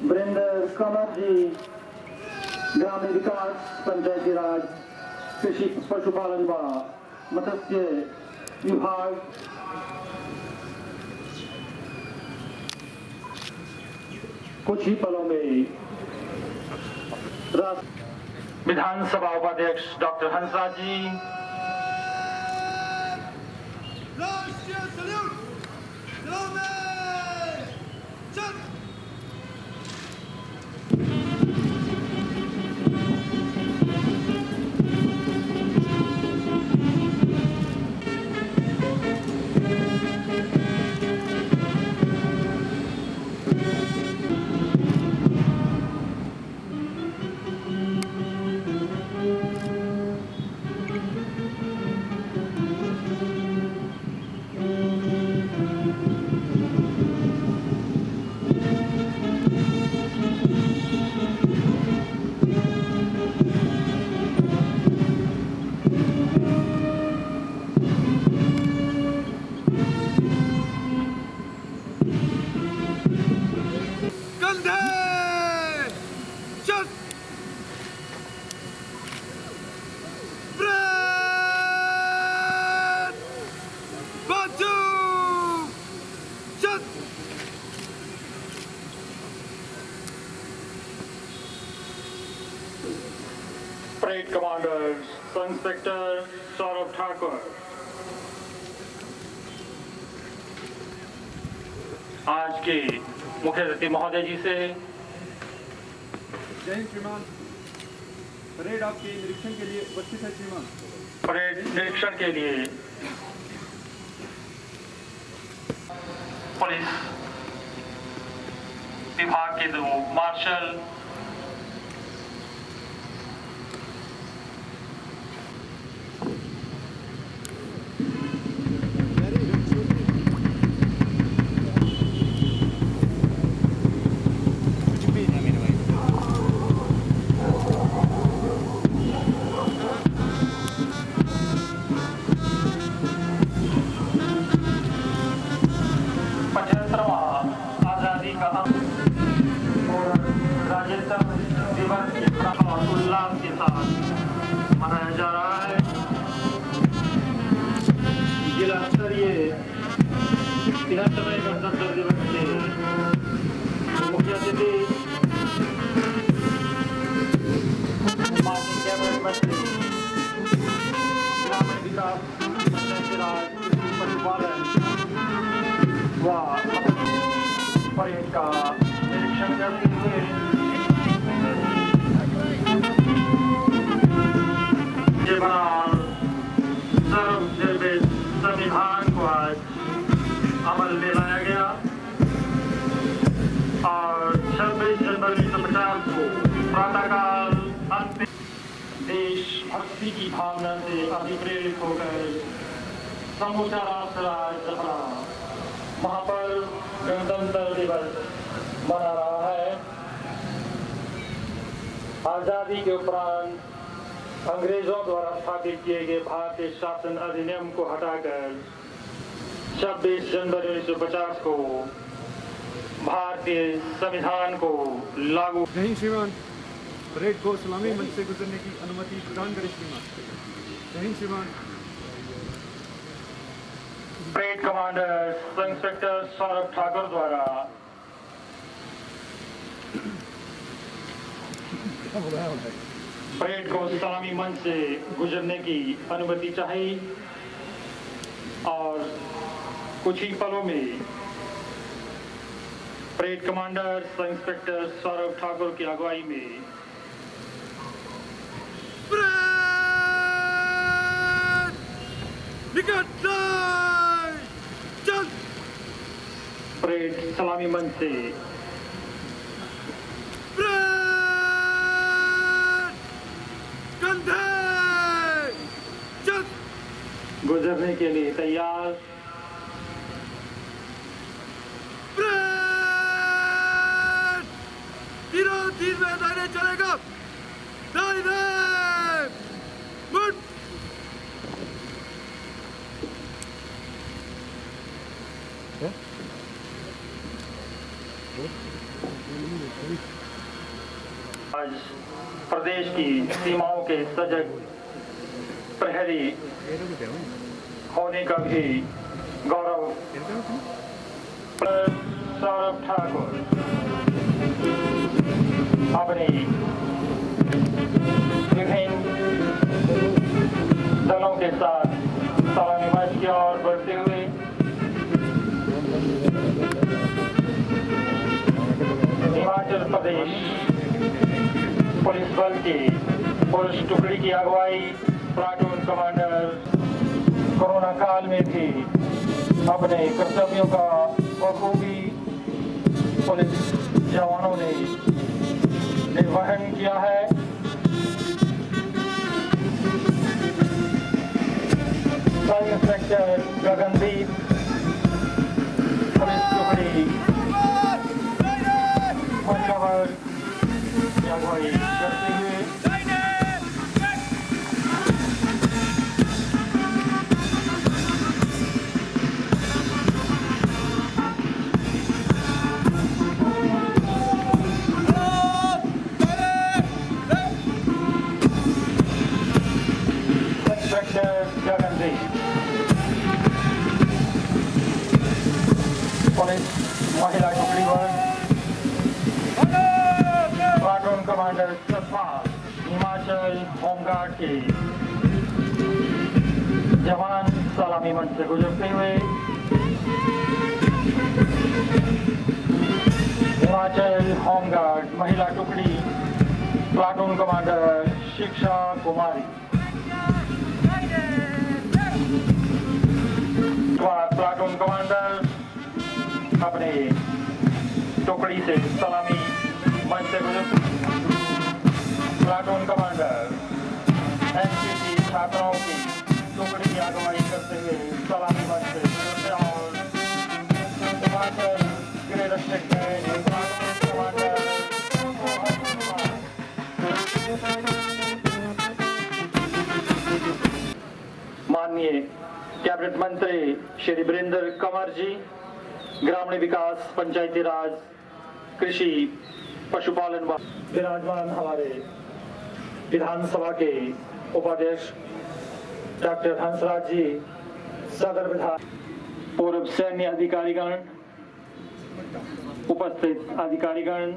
वरिंदर कंवर जी, ग्रामीण विकास, पंचायती राज, कृषि पशुपालन व मत्स्य विभाग। कुछ ही पलों में विधानसभा उपाध्यक्ष doctor Hansraj ji, parade commander sub inspector Saurabh Thakur. आज के मुख्य अतिथि महोदय जी से जय हिंद श्रीमान। परेड आपके निरीक्षण के लिए उपस्थित है श्रीमान। परेड निरीक्षण के लिए पुलिस विभाग के 2 मार्शल, आजादी का और राज्यत्व दिवस और उल्लास के साथ मनाया जा रहा है। जिला स्तरीय 73वें गणतंत्र दिवस के मुख्य अतिथि माननीय कैबिनेट मंत्री, ग्रामीण विकास, पंचायती राज, पशुपालन व परेड का निरीक्षण करते हुए सर्वनिर्मित संविधान को आज अमल में लाया गया और 26 जनवरी 1950 को प्रातःकाल अंतिम देशभक्ति की भावना से अभिप्रेरित होकर समूचा राष्ट्र आज अपना महापर्व गणतंत्र दिवस मना रहा है। आजादी के उपरांत अंग्रेजों द्वारा स्थापित किए गए भारतीय शासन अधिनियम को हटाकर 26 जनवरी 1950 को भारतीय संविधान को लागू। नहीं श्रीमान, परेड को सलामी मंच से गुजरने की अनुमति प्रदान करें श्रीमान। नहीं श्रीमान। Parade commander sub inspector Saurabh Thakur द्वारा परेड को सलामी मंच से गुजरने की अनुमति चाहिए और कुछ ही पलों में parade commander sub inspector Saurabh Thakur की अगुवाई में परेड सलामी मंच से गुजरने के लिए तैयार। तीन में दायरे चलेगा। दायरे आज प्रदेश की सीमाओं के सजग प्रहरी होने का भी गौरव सौरभ ठाकुर अपनी विभिन्न दलों के साथ सलामी मार्च की ओर बढ़ते हुए हिमाचल प्रदेश पुलिस बल की पुलिस टुकड़ी की अगुवाई प्लाटून कमांडर कोरोना काल में भी अपने कर्तव्यों का बखूबी पुलिस जवानों ने निर्वहन किया है। सब इंस्पेक्टर गगनदीप पुलिस टुकड़ी मंचावर की अगुवाई करते हुए पुलिस महिला टुकड़ी platoon commander Satpal Himachal home guard के जवान सलामी मंच से गुजरते हुए हिमाचल होमगार्ड महिला टुकड़ी प्लाटून कमांडर शिक्षा कुमारी प्लाटून कमांडर अपने टुकड़ी से सलामी मंच से गुजरते प्लाटून कमांडर एनसीसी छात्राओं की टुकड़ी की अगुवाई करते हुए सलामी मंच से गुजरते और हिमाचल गृह रक्षक प्लाटून कमांडर माननीय कैबिनेट मंत्री श्री वीरेंद्र कंवर जी, ग्रामीण विकास, पंचायती राज, कृषि, पशुपालन विराजमान हमारे विधानसभा के उपाध्यक्ष डॉक्टर हंसराज जी, सदर विधायक, पूर्व सैन्य अधिकारीगण, उपस्थित अधिकारीगण,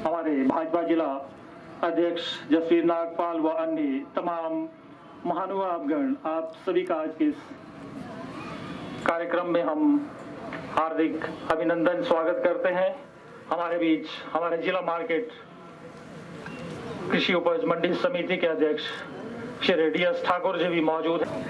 हमारे भाजपा जिला अध्यक्ष जसवीर नागपाल व अन्य तमाम महानुभावगण, आप सभी का आज के इस कार्यक्रम में हम हार्दिक अभिनंदन स्वागत करते हैं। हमारे बीच हमारे जिला मार्केट कृषि उपज मंडी समिति के अध्यक्ष श्री DS ठाकुर जी भी मौजूद हैं।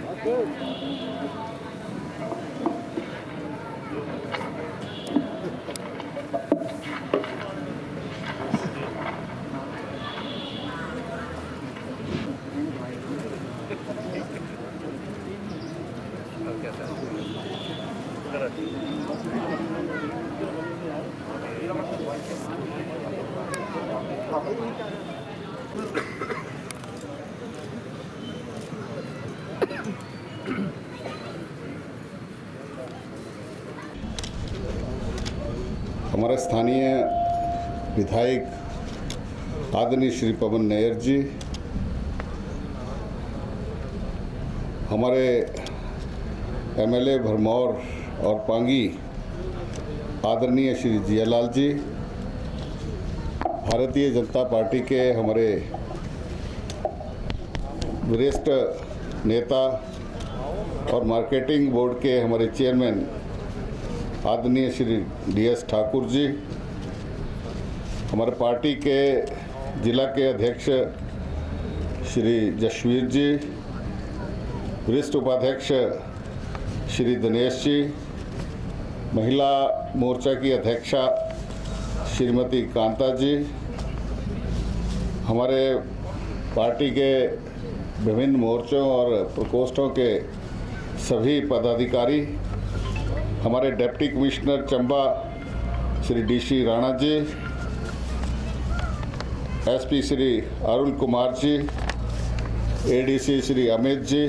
हमारे स्थानीय विधायक आदरणीय श्री पवन नैयर जी, हमारे MLA भरमौर और पांगी आदरणीय श्री जियालाल जी, भारतीय जनता पार्टी के हमारे वरिष्ठ नेता और मार्केटिंग बोर्ड के हमारे चेयरमैन आदरणीय श्री DS ठाकुर जी, हमारे पार्टी के जिला के अध्यक्ष श्री जसवीर जी, वरिष्ठ उपाध्यक्ष श्री दिनेश जी, महिला मोर्चा की अध्यक्षा श्रीमती कांता जी, हमारे पार्टी के विभिन्न मोर्चों और प्रकोष्ठों के सभी पदाधिकारी, हमारे deputy commissioner Chamba Shri DC Rana ji, SP Shri Arun Kumar ji, ADC Shri Amit ji,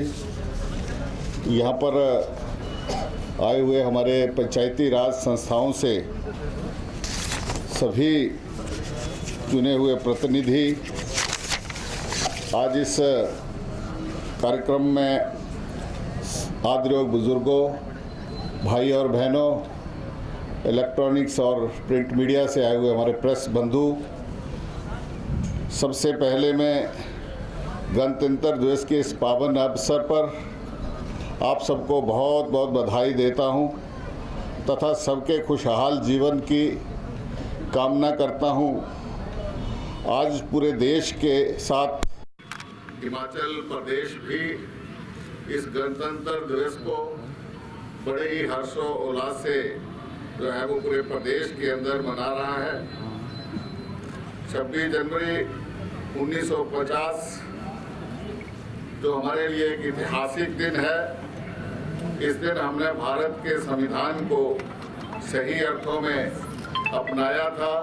यहाँ पर आए हुए हमारे पंचायती राज संस्थाओं से सभी चुने हुए प्रतिनिधि आज इस कार्यक्रम में आदरणीय बुजुर्गों, भाई और बहनों, इलेक्ट्रॉनिक्स और प्रिंट मीडिया से आए हुए हमारे प्रेस बंधु, सबसे पहले मैं गणतंत्र दिवस के इस पावन अवसर पर आप सबको बहुत बहुत बधाई देता हूं तथा सबके खुशहाल जीवन की कामना करता हूं। आज पूरे देश के साथ हिमाचल प्रदेश भी इस गणतंत्र दिवस को बड़े ही हर्षोल्लास से जो है वो पूरे प्रदेश के अंदर मना रहा है। 26 जनवरी 1950 जो हमारे लिए एक ऐतिहासिक दिन है। इस दिन हमने भारत के संविधान को सही अर्थों में अपनाया था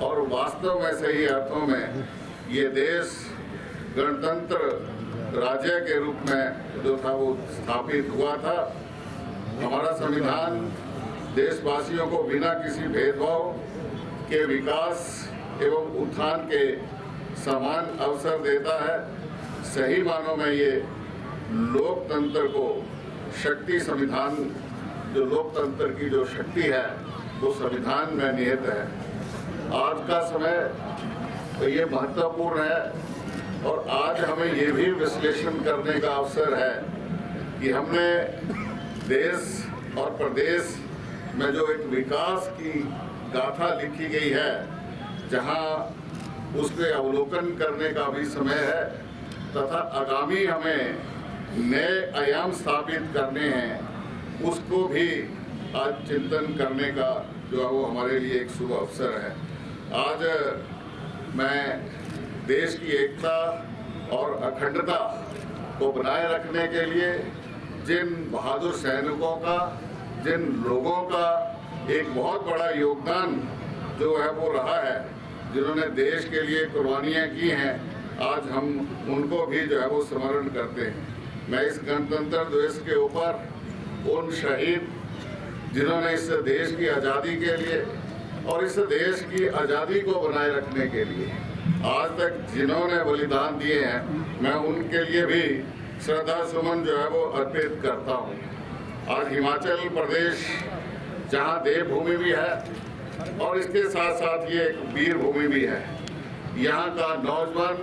और वास्तव में सही अर्थों में ये देश गणतंत्र राज्य के रूप में जो था वो स्थापित हुआ था। हमारा संविधान देशवासियों को बिना किसी भेदभाव के विकास एवं उत्थान के समान अवसर देता है। सही मानों में ये लोकतंत्र को शक्ति, संविधान जो लोकतंत्र की जो शक्ति है वो संविधान में निहित है। आज का समय तो ये महत्वपूर्ण है और आज हमें ये भी विश्लेषण करने का अवसर है कि हमने देश और प्रदेश में जो एक विकास की गाथा लिखी गई है, जहां उसके अवलोकन करने का भी समय है तथा आगामी हमें नए आयाम स्थापित करने हैं, उसको भी आज चिंतन करने का जो है वो हमारे लिए एक शुभ अवसर है। आज मैं देश की एकता और अखंडता को बनाए रखने के लिए जिन बहादुर सैनिकों का, जिन लोगों का एक बहुत बड़ा योगदान जो है वो रहा है, जिन्होंने देश के लिए कुर्बानियाँ की हैं, आज हम उनको भी जो है वो स्मरण करते हैं। मैं इस गणतंत्र दिवस के ऊपर उन शहीद जिन्होंने इस देश की आज़ादी के लिए और इस देश की आज़ादी को बनाए रखने के लिए आज तक जिन्होंने बलिदान दिए हैं, मैं उनके लिए भी श्रद्धा सुमन जो है वो अर्पित करता हूँ। आज हिमाचल प्रदेश जहाँ देवभूमि भी है और इसके साथ साथ ये एक वीर भूमि भी है। यहाँ का नौजवान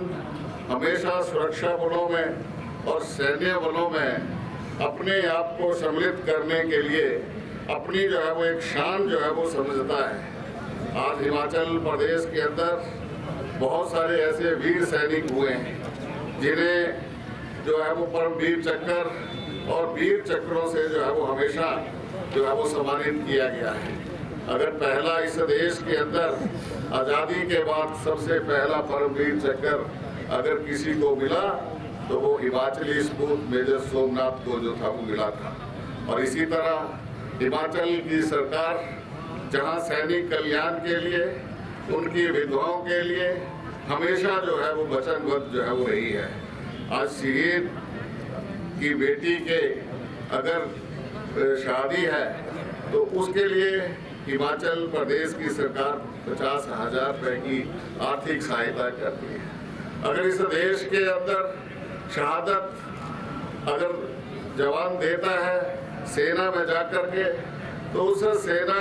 हमेशा सुरक्षा बलों में और सैन्य बलों में अपने आप को सम्मिलित करने के लिए अपनी जो है वो एक शान जो है वो समझता है। आज हिमाचल प्रदेश के अंदर बहुत सारे ऐसे वीर सैनिक हुए हैं जिन्हें जो है वो परमवीर चक्र और वीर चक्रों से जो है वो हमेशा जो है वो सम्मानित किया गया है। अगर पहला इस देश के अंदर आज़ादी के बाद सबसे पहला परमवीर चक्र अगर किसी को मिला तो वो हिमाचली सपूत मेजर सोमनाथ को जो था वो मिला था। और इसी तरह हिमाचल की सरकार जहां सैनिक कल्याण के लिए, उनकी विधवाओं के लिए हमेशा जो है वो वचनबद्ध जो है वो रही है। आज शहीद की बेटी के अगर शादी है तो उसके लिए हिमाचल प्रदेश की सरकार 50,000 रुपए की आर्थिक सहायता करती है। अगर इस देश के अंदर शहादत अगर जवान देता है सेना में जाकर के, तो उस सेना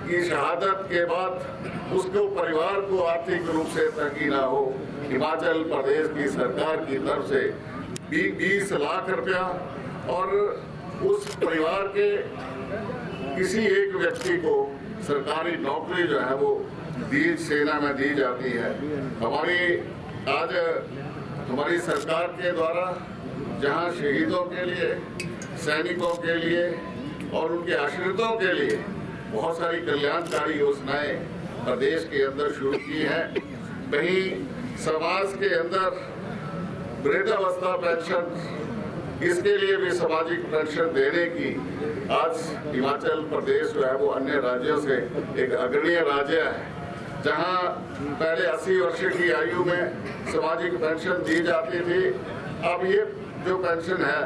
की शहादत के बाद उसको परिवार को आर्थिक रूप से तंगी ना हो, हिमाचल प्रदेश की सरकार की तरफ से 20 लाख रुपया और उस परिवार के किसी एक व्यक्ति को सरकारी नौकरी जो है वो सेना में दी जाती है। आज हमारी सरकार के द्वारा जहां शहीदों के लिए, सैनिकों के लिए और उनके आश्रितों के लिए बहुत सारी कल्याणकारी योजनाएं प्रदेश के अंदर शुरू की हैं। कहीं समाज के अंदर वृद्धावस्था पेंशन, इसके लिए भी सामाजिक पेंशन देने की आज हिमाचल प्रदेश जो है वो अन्य राज्यों से एक अग्रणीय राज्य है। जहां पहले 80 वर्ष की आयु में सामाजिक पेंशन दी जाती थी, अब ये जो पेंशन है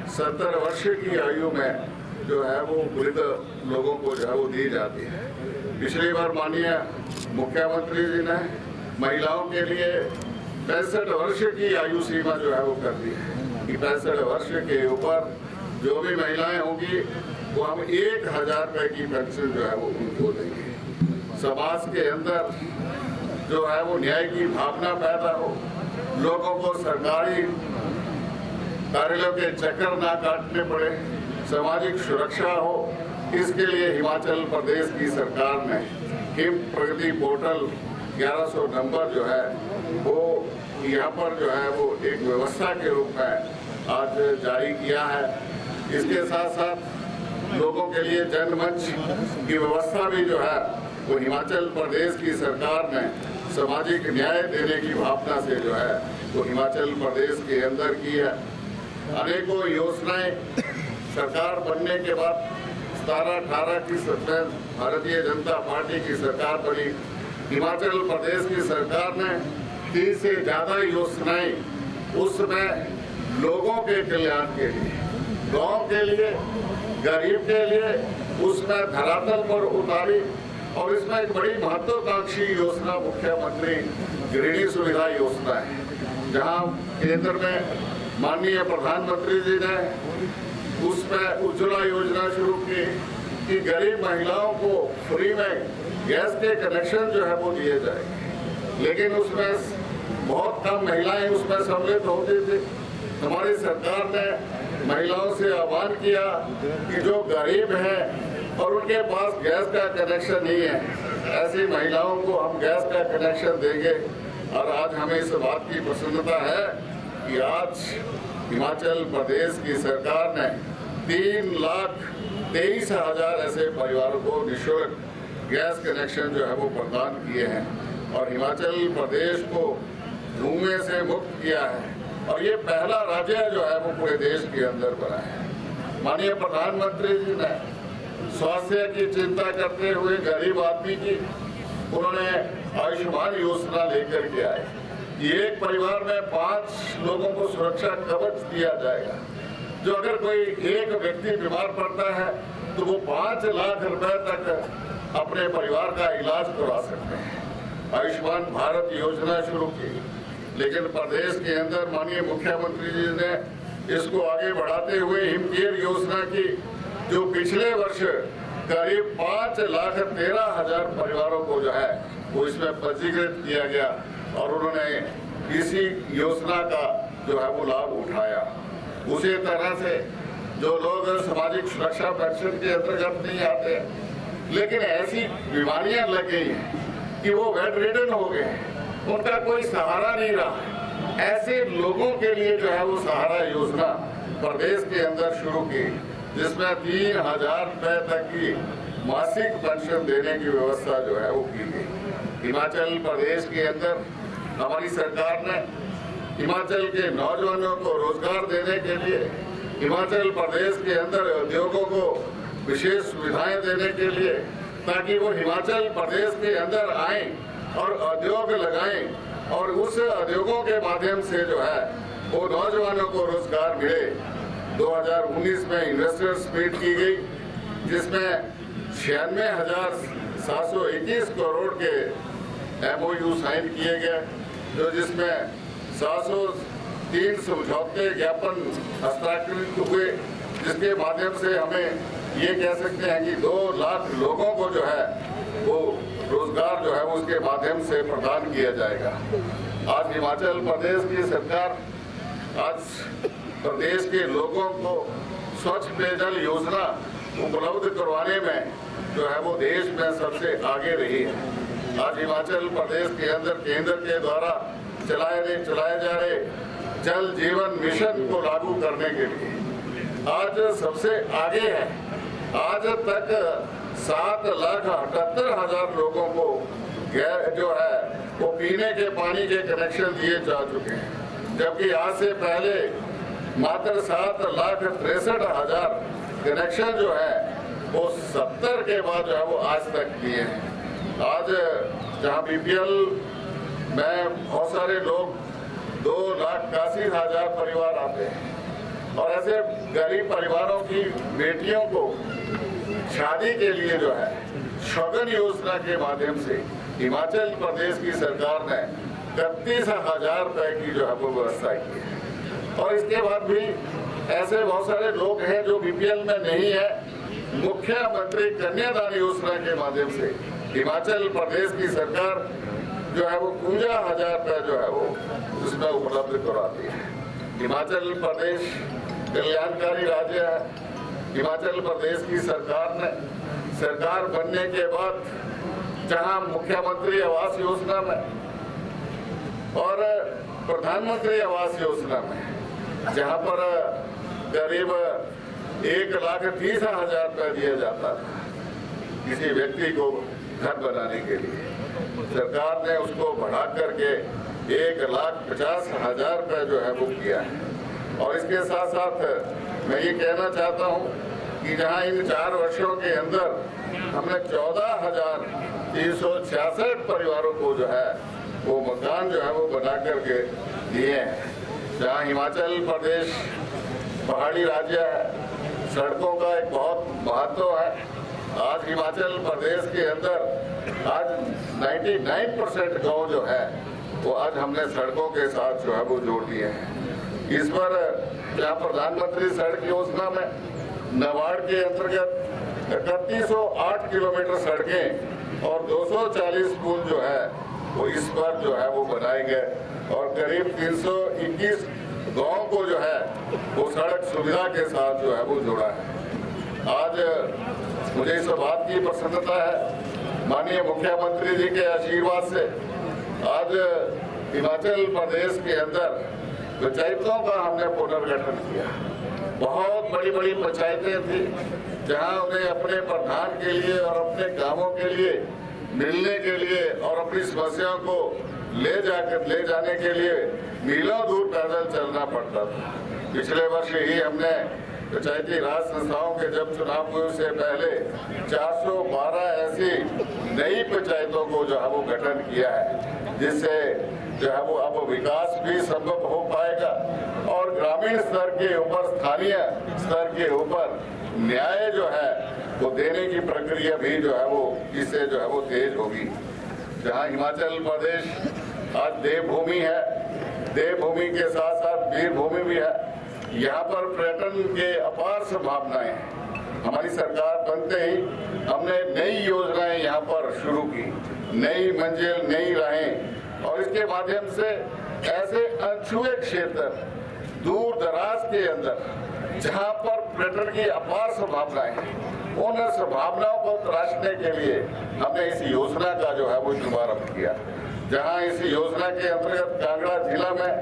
70 वर्ष की आयु में जो है वो वृद्ध लोगों को जो है वो दी जाती है। पिछली बार माननीय मुख्यमंत्री जी ने महिलाओं के लिए 65 वर्ष की आयु सीमा जो है वो कर दी है कि 65 वर्ष के ऊपर जो भी महिलाएं होंगी वो हम 1000 रुपए की पेंशन जो है वो उनको देंगे। समाज के अंदर जो है वो न्याय की भावना पैदा हो, लोगों को सरकारी कार्यालयों के चक्कर ना काटने पड़े, सामाजिक सुरक्षा हो, इसके लिए हिमाचल प्रदेश की सरकार ने हिम प्रगति पोर्टल 1100 नंबर जो है वो यहाँ पर जो है वो एक व्यवस्था के रूप में आज जारी किया है। इसके साथ साथ लोगों के लिए जनमंच की व्यवस्था भी जो है वो हिमाचल प्रदेश की सरकार ने सामाजिक न्याय देने की भावना से जो है वो हिमाचल प्रदेश के अंदर की है। अनेकों योजनाएं सरकार बनने के बाद 17-18 की भारतीय जनता पार्टी की सरकार बनी। हिमाचल प्रदेश की सरकार ने 30 से ज़्यादा योजनाएं उसमें लोगों के कल्याण के लिए, गांव के लिए, गरीब के लिए उसमें धरातल पर उतारी। और इसमें एक बड़ी महत्वाकांक्षी योजना मुख्यमंत्री गृहिणी सुविधा योजना है, जहां केंद्र में माननीय प्रधानमंत्री जी ने उसमें उज्ज्वला योजना शुरू की कि गरीब महिलाओं को फ्री में गैस के कनेक्शन जो है वो दिए जाएंगे। लेकिन उसमें बहुत कम महिलाएं उसमें सम्मिलित होती थी। हमारी सरकार ने महिलाओं से आह्वान किया कि जो गरीब हैं और उनके पास गैस का कनेक्शन नहीं है, ऐसी महिलाओं को हम गैस का कनेक्शन देंगे। और आज हमें इस बात की प्रसन्नता है कि आज हिमाचल प्रदेश की सरकार ने 3,23,000 ऐसे परिवारों को निःशुल्क गैस कनेक्शन जो है वो प्रदान किए हैं और हिमाचल प्रदेश को धुएं से मुक्त किया है। और ये पहला राज्य जो है वो पूरे देश के अंदर बना है। माननीय प्रधानमंत्री जी ने स्वास्थ्य की चिंता करते हुए गरीब आदमी की उन्होंने आयुष्मान योजना लेकर के आए। एक परिवार में 5 लोगों को सुरक्षा कवच दिया जाएगा। जो अगर कोई एक व्यक्ति बीमार पड़ता है तो वो 5 लाख रुपए तक अपने परिवार का इलाज करवा सकते हैं। आयुष्मान भारत योजना शुरू की, लेकिन प्रदेश के अंदर माननीय मुख्यमंत्री जी ने इसको आगे बढ़ाते हुए हिमकेयर योजना की, जो पिछले वर्ष करीब 5,13,000 परिवारों को जो है वो इसमें पंजीकृत किया गया और उन्होंने इसी योजना का जो है वो लाभ उठाया। उसी तरह से जो लोग सामाजिक सुरक्षा पेंशन के अंतर्गत नहीं आते लेकिन ऐसी बीमारियां लग गई हैं कि वो बेड रिडन हो गए, उनका कोई सहारा नहीं रहा, ऐसे लोगों के लिए जो है वो सहारा योजना प्रदेश के अंदर शुरू की, जिसमें 3,000 रुपए तक की मासिक पेंशन देने की व्यवस्था जो है वो की गई। हिमाचल प्रदेश के अंदर हमारी सरकार ने हिमाचल के नौजवानों को रोजगार देने के लिए, हिमाचल प्रदेश के अंदर उद्योगों को विशेष सुविधाएं देने के लिए, ताकि वो हिमाचल प्रदेश के अंदर आए और उद्योग लगाएं और उस उद्योगों के माध्यम से जो है वो नौजवानों को रोजगार मिले। 2019 में इन्वेस्टर्स मीट की गई, जिसमें 96,721 करोड़ के MOU साइन किए गए, जो जिसमें 703 समझौते ज्ञापन हस्ताक्षरित हुए, जिसके माध्यम से हमें ये कह सकते हैं कि 2 लाख लोगों को जो है वो रोजगार जो है वो उसके माध्यम से प्रदान किया जाएगा। आज हिमाचल प्रदेश की सरकार आज प्रदेश के लोगों को स्वच्छ पेयजल योजना उपलब्ध करवाने में जो है वो देश में सबसे आगे रही है। आज हिमाचल प्रदेश के अंदर केंद्र के द्वारा चलाए जा रहे जल जीवन मिशन को लागू करने के लिए आज सबसे आगे है। आज तक 7,78,000 लोगों को जो है वो पीने के पानी के कनेक्शन दिए जा चुके हैं, जबकि आज से पहले मात्र 7,63,000 कनेक्शन जो है वो 70 के बाद जो है वो आज तक दिए हैं। आज जहाँ BPL में बहुत सारे लोग 2,81,000 परिवार आते हैं और ऐसे गरीब परिवारों की बेटियों को शादी के लिए जो है शगन योजना के माध्यम से हिमाचल प्रदेश की सरकार ने 31,000 रुपए की जो है वो व्यवस्था की है। और इसके बाद भी ऐसे बहुत सारे लोग हैं जो बीपीएल में नहीं है। मुख्यमंत्री कन्यादान योजना के माध्यम से हिमाचल प्रदेश की सरकार जो है वो 51,000 रुपए जो है वो उसमें उपलब्ध कराती है। हिमाचल प्रदेश कल्याणकारी राज्य है। हिमाचल प्रदेश की सरकार बनने के बाद जहां मुख्यमंत्री आवास योजना में और प्रधानमंत्री आवास योजना में जहां पर करीब 1,30,000 रुपए दिया जाता था किसी व्यक्ति को घर बनाने के लिए, सरकार ने उसको बढ़ा करके 1,50,000 रुपए जो है वो किया है। और इसके साथ साथ मैं ये कहना चाहता हूँ कि जहाँ इन 4 वर्षों के अंदर हमने 14,366 परिवारों को जो है वो मकान जो है वो बना करके दिए हैं। जहाँ हिमाचल प्रदेश पहाड़ी राज्य है, सड़कों का एक बहुत महत्व है। आज हिमाचल प्रदेश के अंदर आज 99% गांव जो है वो आज हमने सड़कों के साथ जो है वो जोड़ दिए हैं। इस पर यहाँ प्रधानमंत्री सड़क योजना में नाबार्ड के अंतर्गत 3108 किलोमीटर सड़कें और 240 पुल जो है वो इस पर जो है वो बनाए गए और करीब 321 गांव को जो है वो सड़क सुविधा के साथ जो है वो जोड़ा है। आज मुझे इस बात की प्रसन्नता है, माननीय मुख्यमंत्री जी के आशीर्वाद से आज हिमाचल प्रदेश के अंदर पंचायतों का हमने पुनर्गठन किया। बहुत बड़ी बड़ी पंचायतें थी जहां उन्हें अपने प्रधान के लिए और अपने कामों के लिए मिलने के लिए और अपनी समस्याओं को ले जाने के लिए मीलों दूर पैदल चलना पड़ता था। पिछले वर्ष ही हमने पंचायती राज संस्थाओं के जब चुनाव हुए उससे पहले 412 ऐसी नई पंचायतों को जो है वो गठन किया है, जिससे जो है वो अब विकास भी संभव हो पाएगा और ग्रामीण स्तर के ऊपर, स्थानीय स्तर के ऊपर न्याय जो है वो देने की प्रक्रिया भी जो है वो इससे जो है वो तेज होगी। जहां हिमाचल प्रदेश आज देवभूमि है, देवभूमि के साथ साथ वीरभूमि भी है। यहाँ पर पर्यटन के अपार संभावनाएं हैं। हमारी सरकार बनते ही हमने नई योजनाएं यहाँ पर शुरू की, नई मंजिल, नई राहें, और इसके माध्यम से ऐसे अनछुए क्षेत्र दूर दराज के अंदर जहाँ पर पर्यटन की अपार संभावनाएं हैं, उन संभावनाओं को तराशने के लिए हमने इस योजना का जो है वो शुभारंभ किया। जहाँ इस योजना के अंतर्गत कांगड़ा जिला में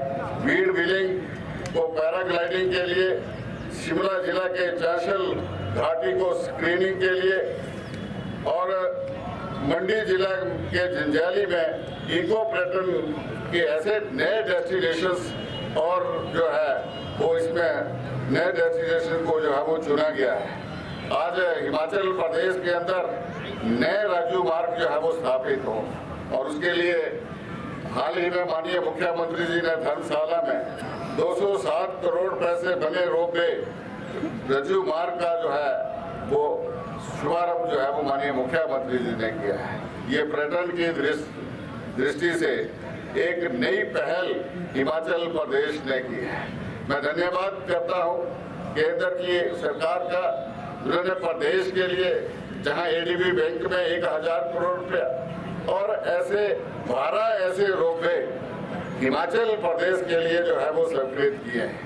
बीड़ व्हीलिंग को पैराग्लाइडिंग के लिए, शिमला जिला के चांशल घाटी को स्क्रीनिंग के लिए और मंडी जिला के जंजैली में इको पर्यटन के ऐसे नए डेस्टिनेशंस और जो है वो इसमें नए डेस्टिनेशन को जो है वो चुना गया है। आज हिमाचल प्रदेश के अंदर नए राजू मार्ग जो है वो स्थापित हो और उसके लिए हाल ही में माननीय मुख्यमंत्री जी ने धर्मशाला में 207 करोड़ पैसे बने रोपवे रज्जू मार्ग का जो है वो शुभारंभ जो है वो माननीय मुख्यमंत्री जी ने किया है। ये पर्यटन की दृष्टि से एक नई पहल हिमाचल प्रदेश ने की है। मैं धन्यवाद करता हूँ केंद्र की सरकार का, उन्होंने प्रदेश के लिए जहाँ एडीबी बैंक में 1,000 करोड़ रुपया और ऐसे 12 ऐसे रोपवे हिमाचल प्रदेश के लिए जो है वो स्वीकृत किए हैं।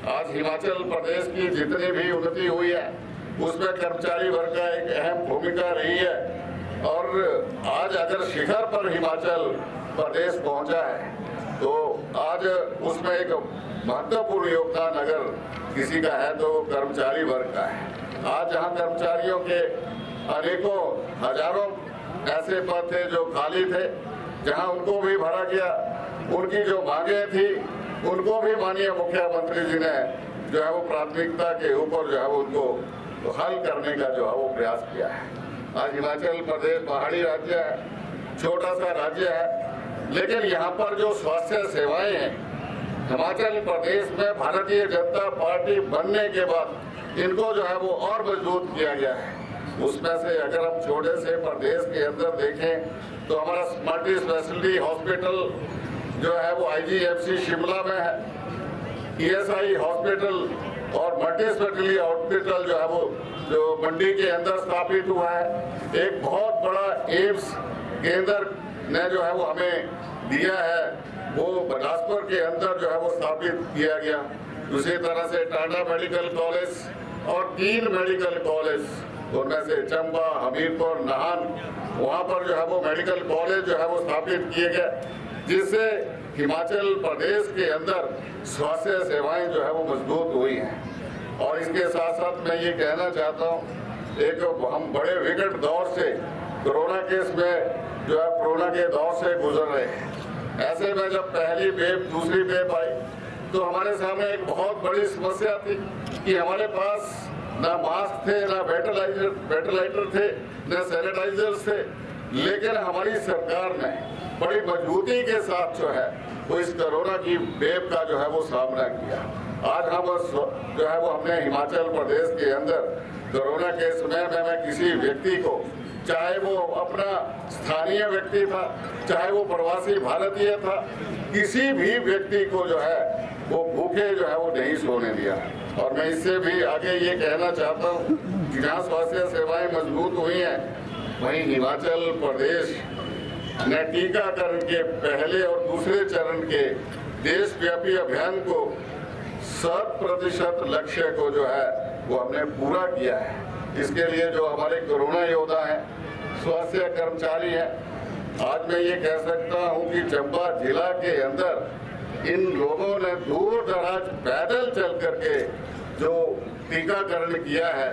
आज हिमाचल प्रदेश की जितनी भी उन्नति हुई है उसमें कर्मचारी वर्ग का एक अहम भूमिका रही है और आज अगर शिखर पर हिमाचल प्रदेश पहुंचा है तो आज उसमें एक महत्वपूर्ण योगदान अगर किसी का है तो कर्मचारी वर्ग का है। आज जहां कर्मचारियों के अनेकों हजारों ऐसे पद थे जो खाली थे, जहां उनको भी भरा गया, उनकी जो मांगे थी उनको भी माननीय मुख्यमंत्री जी ने जो है वो प्राथमिकता के ऊपर जो है वो उनको हल करने का जो है वो प्रयास किया है। आज हिमाचल प्रदेश पहाड़ी राज्य है, छोटा सा राज्य है, लेकिन यहाँ पर जो स्वास्थ्य सेवाएं हैं हिमाचल प्रदेश में भारतीय जनता पार्टी बनने के बाद इनको जो है वो और मजबूत किया गया है। उसमें से अगर हम छोटे से प्रदेश के अंदर देखें तो हमारा मल्टी स्पेशलिटी हॉस्पिटल जो है वो IGMC शिमला में है, ESI हॉस्पिटल और मल्टी स्पेशलिटी हॉस्पिटल जो है वो जो मंडी के अंदर स्थापित हुआ है। एक बहुत बड़ा एम्स केंद्र ने जो है वो हमें दिया है, वो बिलासपुर के अंदर जो है वो स्थापित किया गया। उसी तरह से टाटा मेडिकल कॉलेज और 3 मेडिकल कॉलेज, उनमें से चंबा, हमीरपुर, नाहन, वहाँ पर जो है वो मेडिकल कॉलेज जो है वो स्थापित किए गए, जिससे हिमाचल प्रदेश के अंदर स्वास्थ्य सेवाएं जो है वो मजबूत हुई हैं। और इसके साथ साथ मैं ये कहना चाहता हूँ, एक हम बड़े विकट दौर से कोरोना केस में जो है कोरोना के दौर से गुजर रहे हैं। ऐसे में जब पहली वेव, दूसरी वेव आई तो हमारे सामने एक बहुत बड़ी समस्या थी कि हमारे पास ना मास्क थे, ना वेंटिलेटर थे, ना सैनिटाइजर्स थे, लेकिन हमारी सरकार ने बड़ी मजबूती के साथ जो है वो इस कोरोना की वेव का जो है वो सामना किया। आज हम जो है वो हमने हिमाचल प्रदेश के अंदर कोरोना के समय में मैं किसी व्यक्ति को, चाहे वो अपना स्थानीय व्यक्ति था, चाहे वो प्रवासी भारतीय था, किसी भी व्यक्ति को जो है वो भूखे जो है वो नहीं सोने दिया। और मैं इससे भी आगे ये कहना चाहता हूँ कि जहाँ स्वास्थ्य सेवाएं मजबूत हुई हैं, वहीं हिमाचल प्रदेश ने टीकाकरण के पहले और दूसरे चरण के देशव्यापी अभियान को 100% लक्ष्य को जो है वो हमने पूरा किया है। इसके लिए जो हमारे कोरोना योद्धा हैं, स्वास्थ्य कर्मचारी हैं, आज मैं ये कह सकता हूँ कि चंबा जिला के अंदर इन लोगों ने दूर दराज पैदल चल करके जो टीकाकरण किया है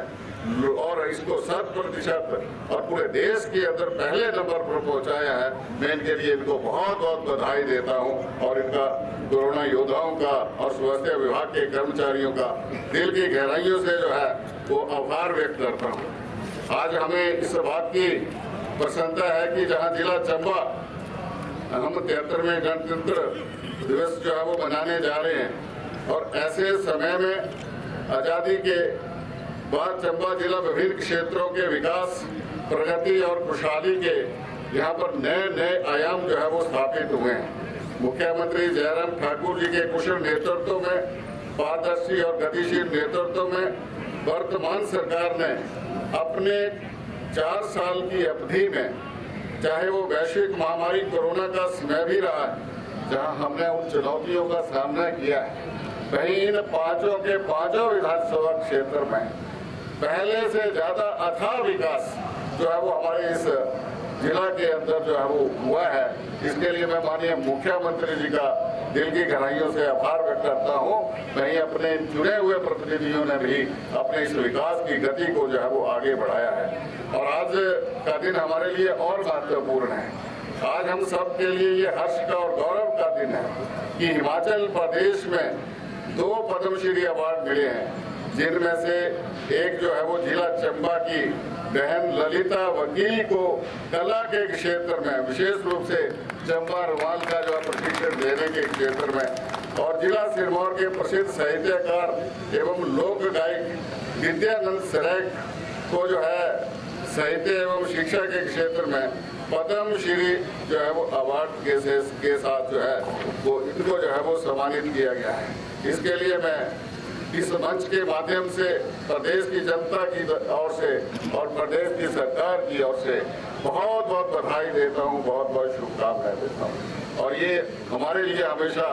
और इसको 100% और पूरे देश के अंदर पहले नंबर पर पहुंचाया है, मैं इनके लिए इनको बहुत बहुत बधाई देता हूं और इनका कोरोना योद्धाओं का और स्वास्थ्य विभाग के कर्मचारियों का दिल की गहराइयों से जो है वो आभार व्यक्त करता हूं। आज हमें इस बात की प्रसन्नता है कि जहां जिला चंबा हम 73वें गणतंत्र दिवस जो है वो मनाने जा रहे हैं और ऐसे समय में आज़ादी के बाद चंबा जिला विभिन्न क्षेत्रों के विकास, प्रगति और खुशहाली के यहाँ पर नए नए आयाम जो है वो स्थापित हुए हैं। मुख्यमंत्री जयराम ठाकुर जी के कुशल नेतृत्व में, पारदर्शी और गतिशील नेतृत्व में वर्तमान सरकार ने अपने 4 साल की अवधि में, चाहे वो वैश्विक महामारी कोरोना का समय भी रहा है जहां हमने उन चुनौतियों का सामना किया है, वहीं इन पांचों के पांचों विधानसभा क्षेत्र में पहले से ज्यादा अथाह विकास जो है वो हमारे इस जिला के अंदर जो है वो हुआ है। इसके लिए मैं माननीय मुख्यमंत्री जी का दिल की गहराइयों से आभार व्यक्त करता हूँ। वहीं अपने चुने हुए प्रतिनिधियों ने भी अपने इस विकास की गति को जो है वो आगे बढ़ाया है और आज का दिन हमारे लिए और महत्वपूर्ण है। आज हम सब के लिए ये हर्ष का और गौरव का दिन है कि हिमाचल प्रदेश में 2 पद्मश्री अवार्ड मिले हैं, जिनमें से एक जो है वो जिला चंबा की बहन ललिता वकील को कला के क्षेत्र में, विशेष रूप से चंबा रुमाल का जो है प्रशिक्षण देने के क्षेत्र में, और जिला सिरमौर के प्रसिद्ध साहित्यकार एवं लोक गायक विद्यानंद सरेख को जो है साहित्य एवं शिक्षा के क्षेत्र में पद्मश्री जो है वो अवार्ड के साथ जो है वो इनको जो है वो सम्मानित किया गया है। इसके लिए मैं इस मंच के माध्यम से प्रदेश की जनता की ओर से और प्रदेश की सरकार की ओर से बहुत बहुत बधाई देता हूँ, बहुत बहुत शुभकामनाएं देता हूँ और ये हमारे लिए हमेशा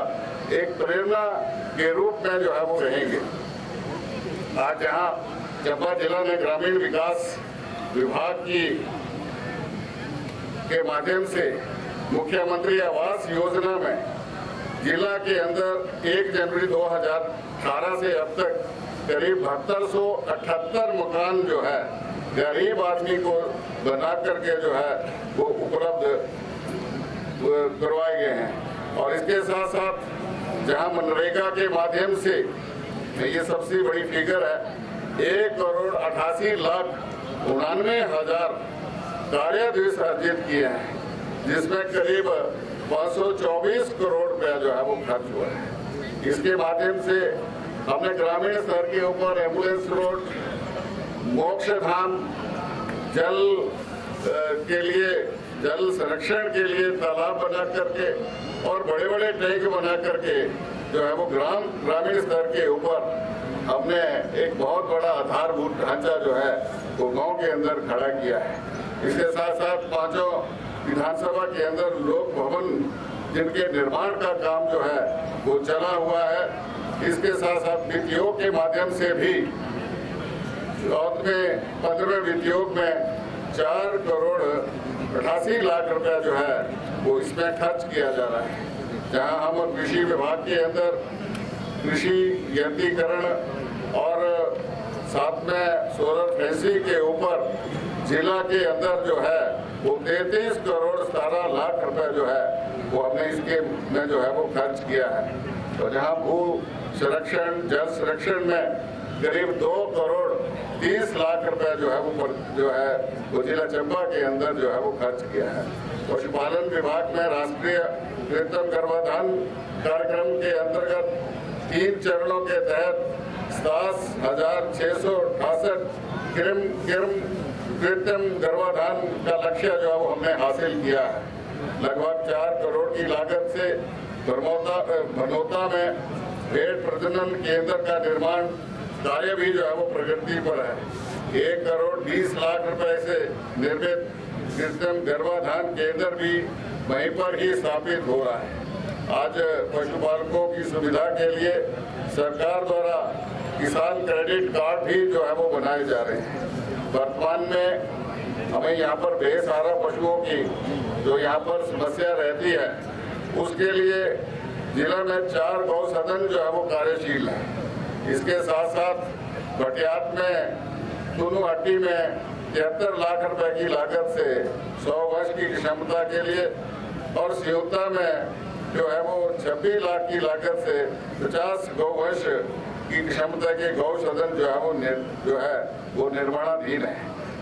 एक प्रेरणा के रूप में जो है वो रहेंगे। आज जहाँ चंबा जिला ने ग्रामीण विकास विभाग के माध्यम से मुख्यमंत्री आवास योजना में जिला के अंदर 1 जनवरी 2018 से अब तक करीब 7278 मकान जो है गरीब आदमी को बना करके जो है वो उपलब्ध करवाए गए हैं। और इसके साथ साथ जहां मनरेगा के माध्यम से ये सबसे बड़ी फिगर है, 1,88,99,000 कार्य दिवस अर्जित किए हैं, जिसमें करीब 524 करोड़ रुपया जो है वो खर्च हुआ है। इसके माध्यम से हमने ग्रामीण स्तर के ऊपर एम्बुलेंस रोड, मोक्ष धाम, जल के लिए, जल संरक्षण के लिए तालाब बना करके और बड़े बड़े टैंक बना करके जो है वो ग्रामीण स्तर के ऊपर हमने एक बहुत बड़ा आधारभूत ढांचा जो है वो गांव के अंदर खड़ा किया है। इसके साथ साथ 5 विधानसभा के अंदर लोक भवन जिनके निर्माण का काम जो है वो चला हुआ है। इसके साथ साथ वित्त योग के माध्यम से भी 15वें वित्त योग में 4 करोड़ 88 लाख रुपया जो है वो इसमें खर्च किया जा रहा है, जहां हम कृषि विभाग के अंदर कृषि यंत्रीकरण और साथ में सोलर फेंसिंग के ऊपर जिला के अंदर जो है वो 33 करोड़ 17 लाख रुपए जो है वो हमने इसके में जो है वो खर्च किया है। तो जहां भू संरक्षण, जल संरक्षण में करीब 2 करोड़ 30 लाख रुपए जो है वो जिला चंबा के अंदर जो है वो खर्च किया है। पशुपालन विभाग में राष्ट्रीय कृत्रिम गर्भाधान कार्यक्रम के अंतर्गत 3 चरणों के तहत 67,668 कृत्रिम गर्भाधान का लक्ष्य जो है वो हमने हासिल किया है। लगभग 4 करोड़ की लागत से भरनोता में भेड़ प्रजनन केंद्र का निर्माण कार्य भी जो है वो प्रगति पर है। 1 करोड़ 20 लाख रुपए से निर्मित कृत्रिम गर्भाधान केंद्र भी वहीं पर ही स्थापित हो रहा है। आज पशुपालकों की सुविधा के लिए सरकार द्वारा किसान क्रेडिट कार्ड भी जो है वो बनाए जा रहे हैं। वर्तमान में हमें यहाँ पर बेसहारा पशुओं की जो यहाँ पर समस्या रहती है उसके लिए जिला में 4 गौ सदन जो है वो कार्यशील है। इसके साथ साथ भटियात में दोनों हट्टी में 73 लाख रुपए की लागत से 100 वर्ष की क्षमता के लिए और सियोता में जो है वो 26 लाख की लागत से 50 गौवंश की क्षमता के गौ सदन जो है वो निर्माणाधीन है।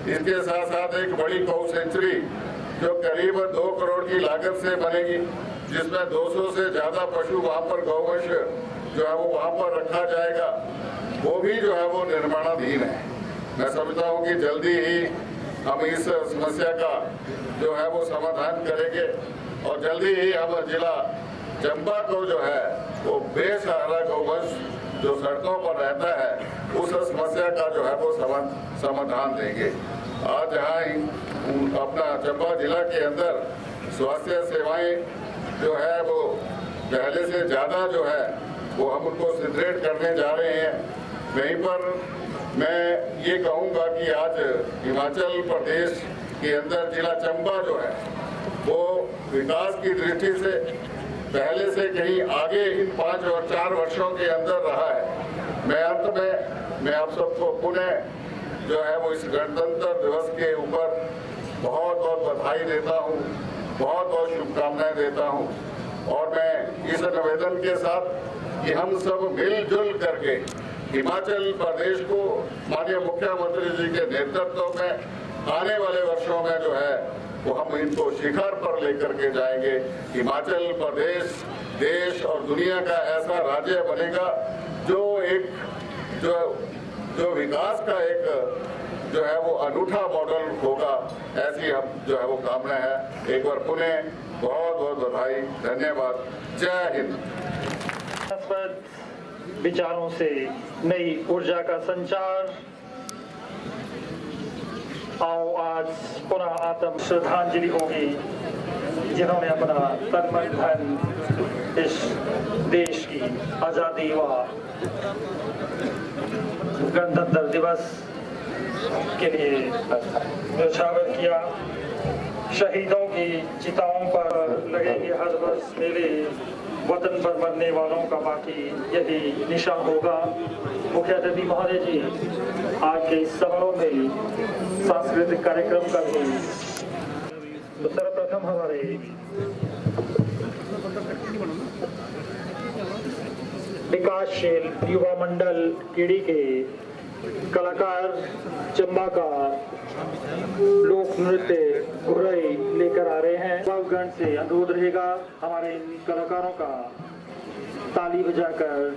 इसके साथ साथ एक बड़ी गौ सेंचुरी जो करीब 2 करोड़ की लागत से बनेगी, जिसमें 200 से ज्यादा पशु वहाँ पर गौवंश जो है वो वहाँ पर रखा जाएगा, वो भी जो है वो निर्माणाधीन है। मैं समझता हूँ कि जल्दी ही हम इस समस्या का जो है वो समाधान करेंगे और जल्दी ही हम जिला चंबा को जो है वो बेसहारा गौवंश जो सड़कों पर रहता है उस समस्या का जो है वो समाधान देंगे। आज यहाँ अपना चंबा जिला के अंदर स्वास्थ्य सेवाएं जो है वो पहले से ज़्यादा जो है वो हम उनको सुदृढ़ करने जा रहे हैं। वहीं पर मैं ये कहूँगा कि आज हिमाचल प्रदेश के अंदर जिला चंबा जो है वो विकास की दृष्टि से पहले से कहीं आगे इन 5 और 4 वर्षों के अंदर रहा है। मैं अंत में मैं आप सबको पुनः जो है वो इस गणतंत्र दिवस के ऊपर बहुत बहुत बधाई देता हूँ, बहुत बहुत शुभकामनाएं देता हूँ और मैं इस निवेदन के साथ कि हम सब मिलजुल करके हिमाचल प्रदेश को माननीय मुख्यमंत्री जी के नेतृत्व में आने वाले वर्षों में जो है वो हम इनको शिखर पर लेकर के जाएंगे। हिमाचल प्रदेश देश और दुनिया का ऐसा राज्य बनेगा जो एक जो विकास का एक जो है वो अनूठा मॉडल होगा, ऐसी हम जो है वो कामना है। एक बार पुनः बहुत बहुत बधाई, धन्यवाद, जय हिंद। विचारों से नई ऊर्जा का संचार। आओ आज पुनः आत्म श्रद्धांजलि होगी जिन्होंने अपना तन मन धन इस देश की आज़ादी व गणतंत्र दिवस के लिए न्यौछावर किया। शहीदों की चिताओं पर लगेंगे हर वर्ष मेले, वतन पर मरने वालों का बाकी यही निशान होगा। मुख्य अतिथि महोदय जी आज के इस समारोह में सांस्कृतिक कार्यक्रम का भी तो सर्वप्रथम हमारे विकासशील युवा मंडल कीड़ी के कलाकार चंबा का लोक नृत्य घुरई लेकर आ रहे हैं। गण से अनुरोध रहेगा हमारे इन कलाकारों का ताली बजाकर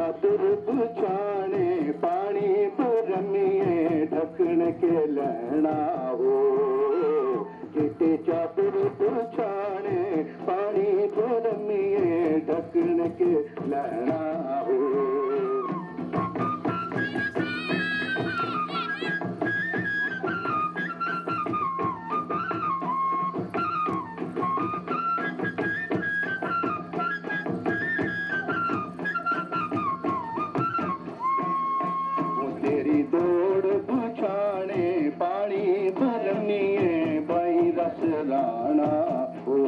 चादर बिछाने पानी भरमिए ढकन के लैना हो चिट्टे चादर बिछाने पानी भरमिए ढकन के लैना हो तेरी दौड़ बुझाने पानी भरनिए बाई रस लाना हो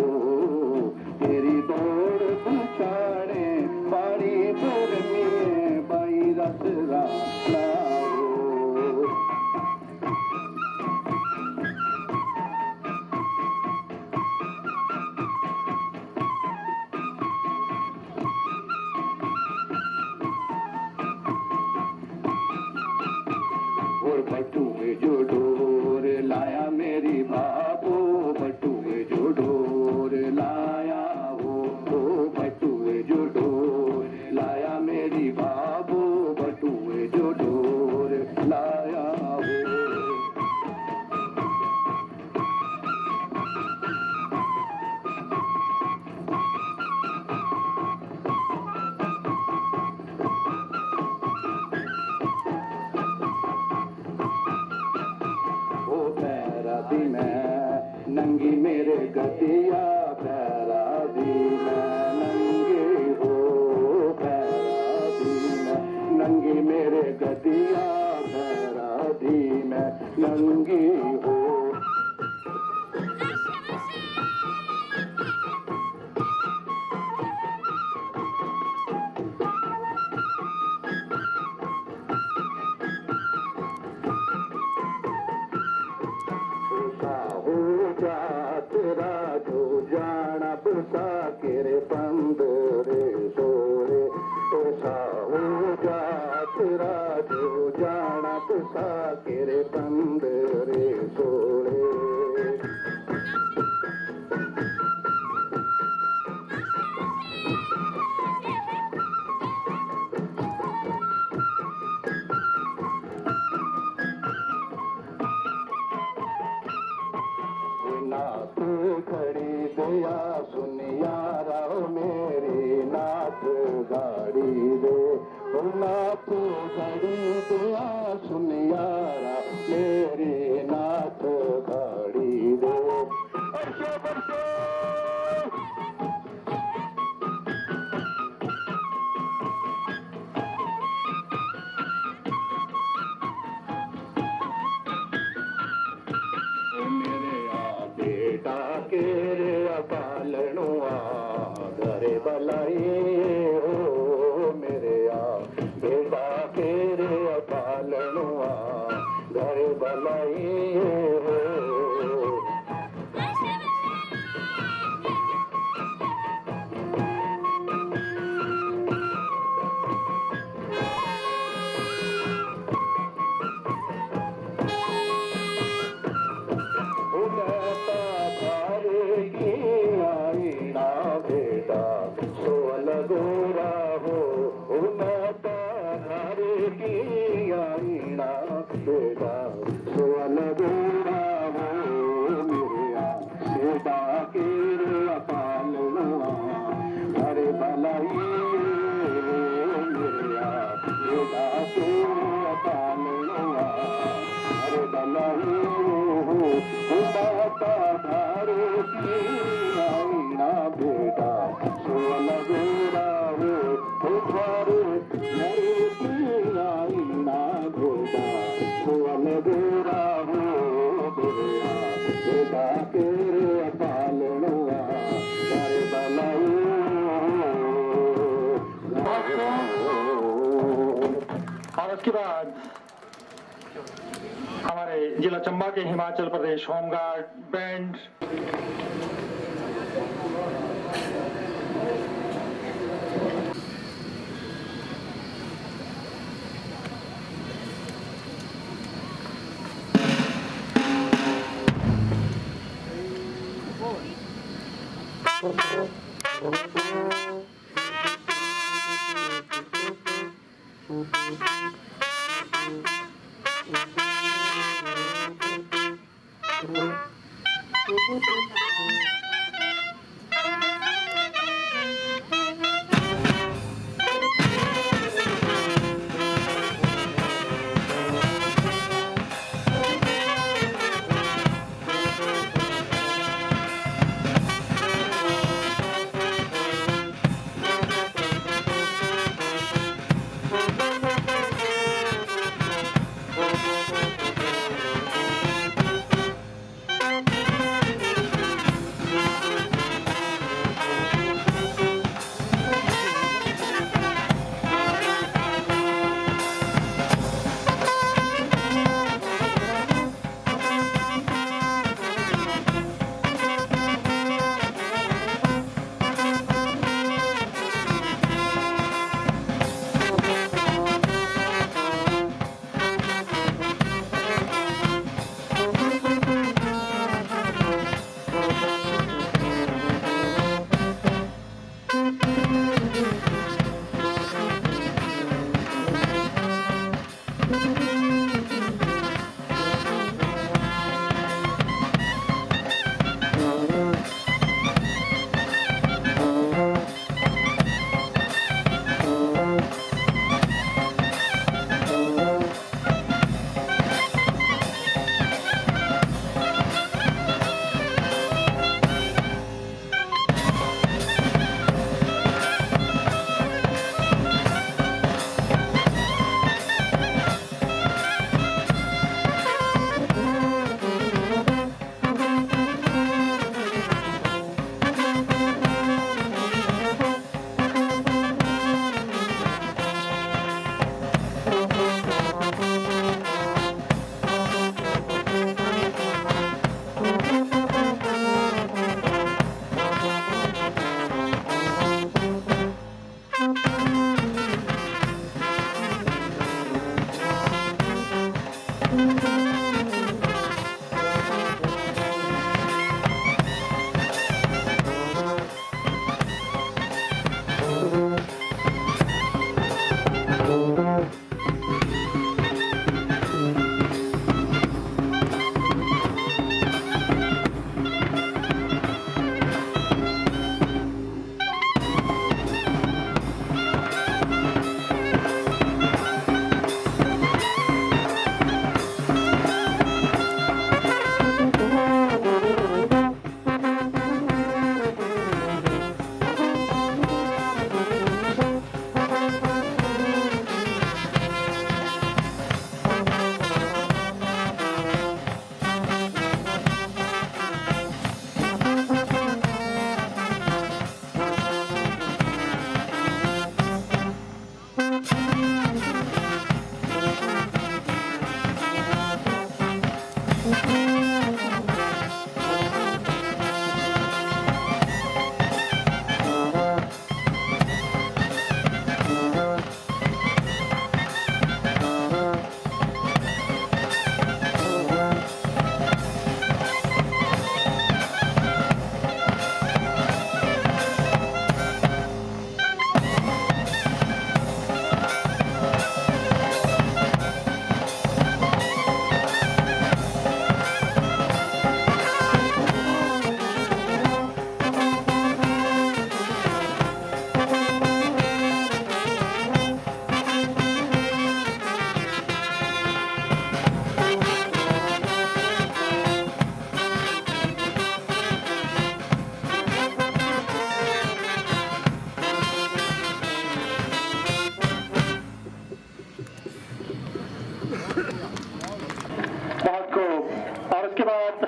तेरी दौड़ बुझाने पानी भरनिए बाई रस लाना हो और बटुए जो डोर लाया मेरी बाबो बटुए जो डोर लाया हो बटुए जो डोर लाया मेरी बाबो बटुए जो डोर लाया हो ओ पैरा दी मैं नंगी मेरे गतिया पैरा दी मैं नंगे हो पैरा दी मैं नंगी मेरे गतिया पैरा दी मैं नंगी हो हो तेरा जो जाना बसा केरे पंदरे सोरे ऐसा हो जा तेरा जो जाना बसा केरे पंदरे सोरे ना तू खड़ी दया सुन यारा मेरी नाथ गाड़ी दे ना तू खड़ी दया सुन यारा मेरी नाथ गाड़ी दे बरसो बरसो मेरे बेटा के रे पालनुआ घरे बलाई हो मेरे बेटा के रे पालनुआ घरे बलाई हो बेटा सोल गोरा हो माता घर की आईना बेटा सोल गोरा हो मेरा बेटा के पालना घर भलाई मेरा बेटा के पालना घर भलाई माता घर की आईना बेटा सोल गोरा हो घर आईना बेटा सोल गोरा हो बेरा बेटा तेरे पालनुआ घर बनाऊ और उसके बाद हमारे जिला चंबा के हिमाचल प्रदेश होमगार्ड बैंड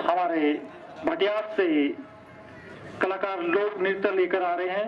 हमारे भटियात से कलाकार लोक नृत्य लेकर आ रहे हैं।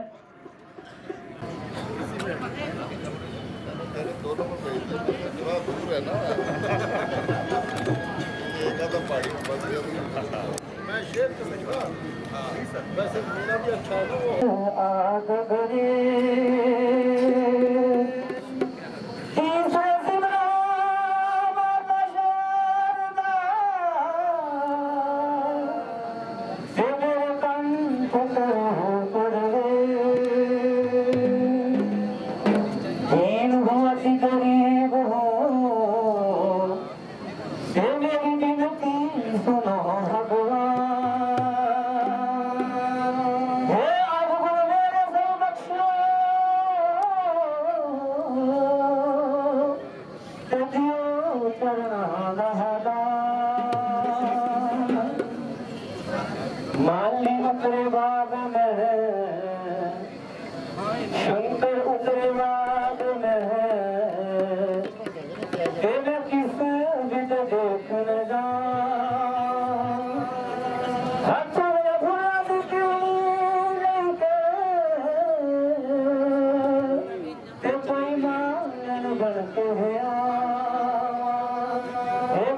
के हे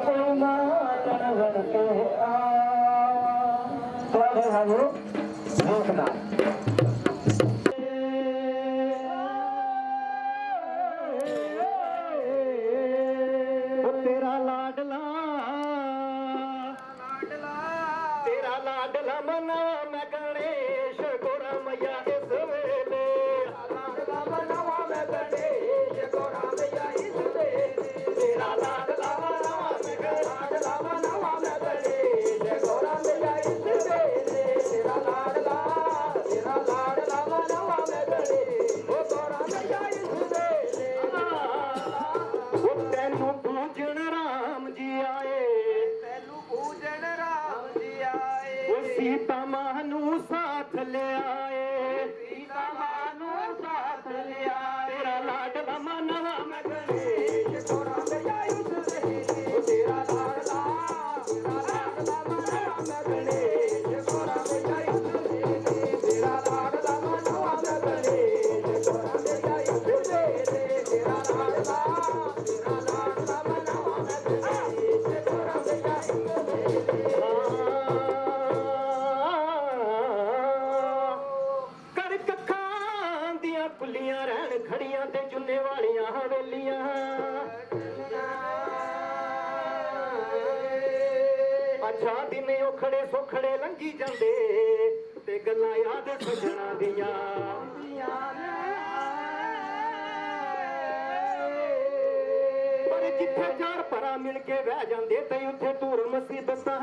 कोई मातन बन के थोड़े हम देखना तेरा लाडला मना मैं गणेश गोरा मैया इस वेले लाडला मनावा मैं गणेश गोरा मैया इस वेले तेरा लाडला मनावा मैं गणेश गोरा मैया इस वेले तेरा लाडला मनावा मैं गणेश गोरा मैया इस वेले वो तेनू पूजन राम जी आए सीता मानू साथ ले आए तेरा लाडला मनावा मैं गणेश गोरा मैया इस वेले तेरा लाडला मनावा मैं गणेश गोरा मैया इस वेले तेरा लाडला मनावा मैं गणेश गोरा मैया इस वेले तेरा लाडला मनावा मैं गणेश गोरा मैया इस वेले ਕੁਲੀਆਂ ਰਹਿਣ ਖੜੀਆਂ ਤੇ ਜੁੰਨੇ ਵਾਲੀਆਂ ਹਵੇਲੀਆਂ ਅੱਛਾ ਦਿਨੇ ਔਖੜੇ ਸੋਖੜੇ ਲੰਘੀ ਜਾਂਦੇ ਤੇ ਗੱਲਾਂ ਯਾਦ ਸੱਜਣਾ ਦੀਆਂ ਪਰ ਜਿੱਥੇ ਚਾਰ ਭਰਾ ਮਿਲ ਕੇ ਬਹਿ ਜਾਂਦੇ ਤੇ ਉੱਥੇ ਧੂਰ ਮੁਸੀਬਤਾਂ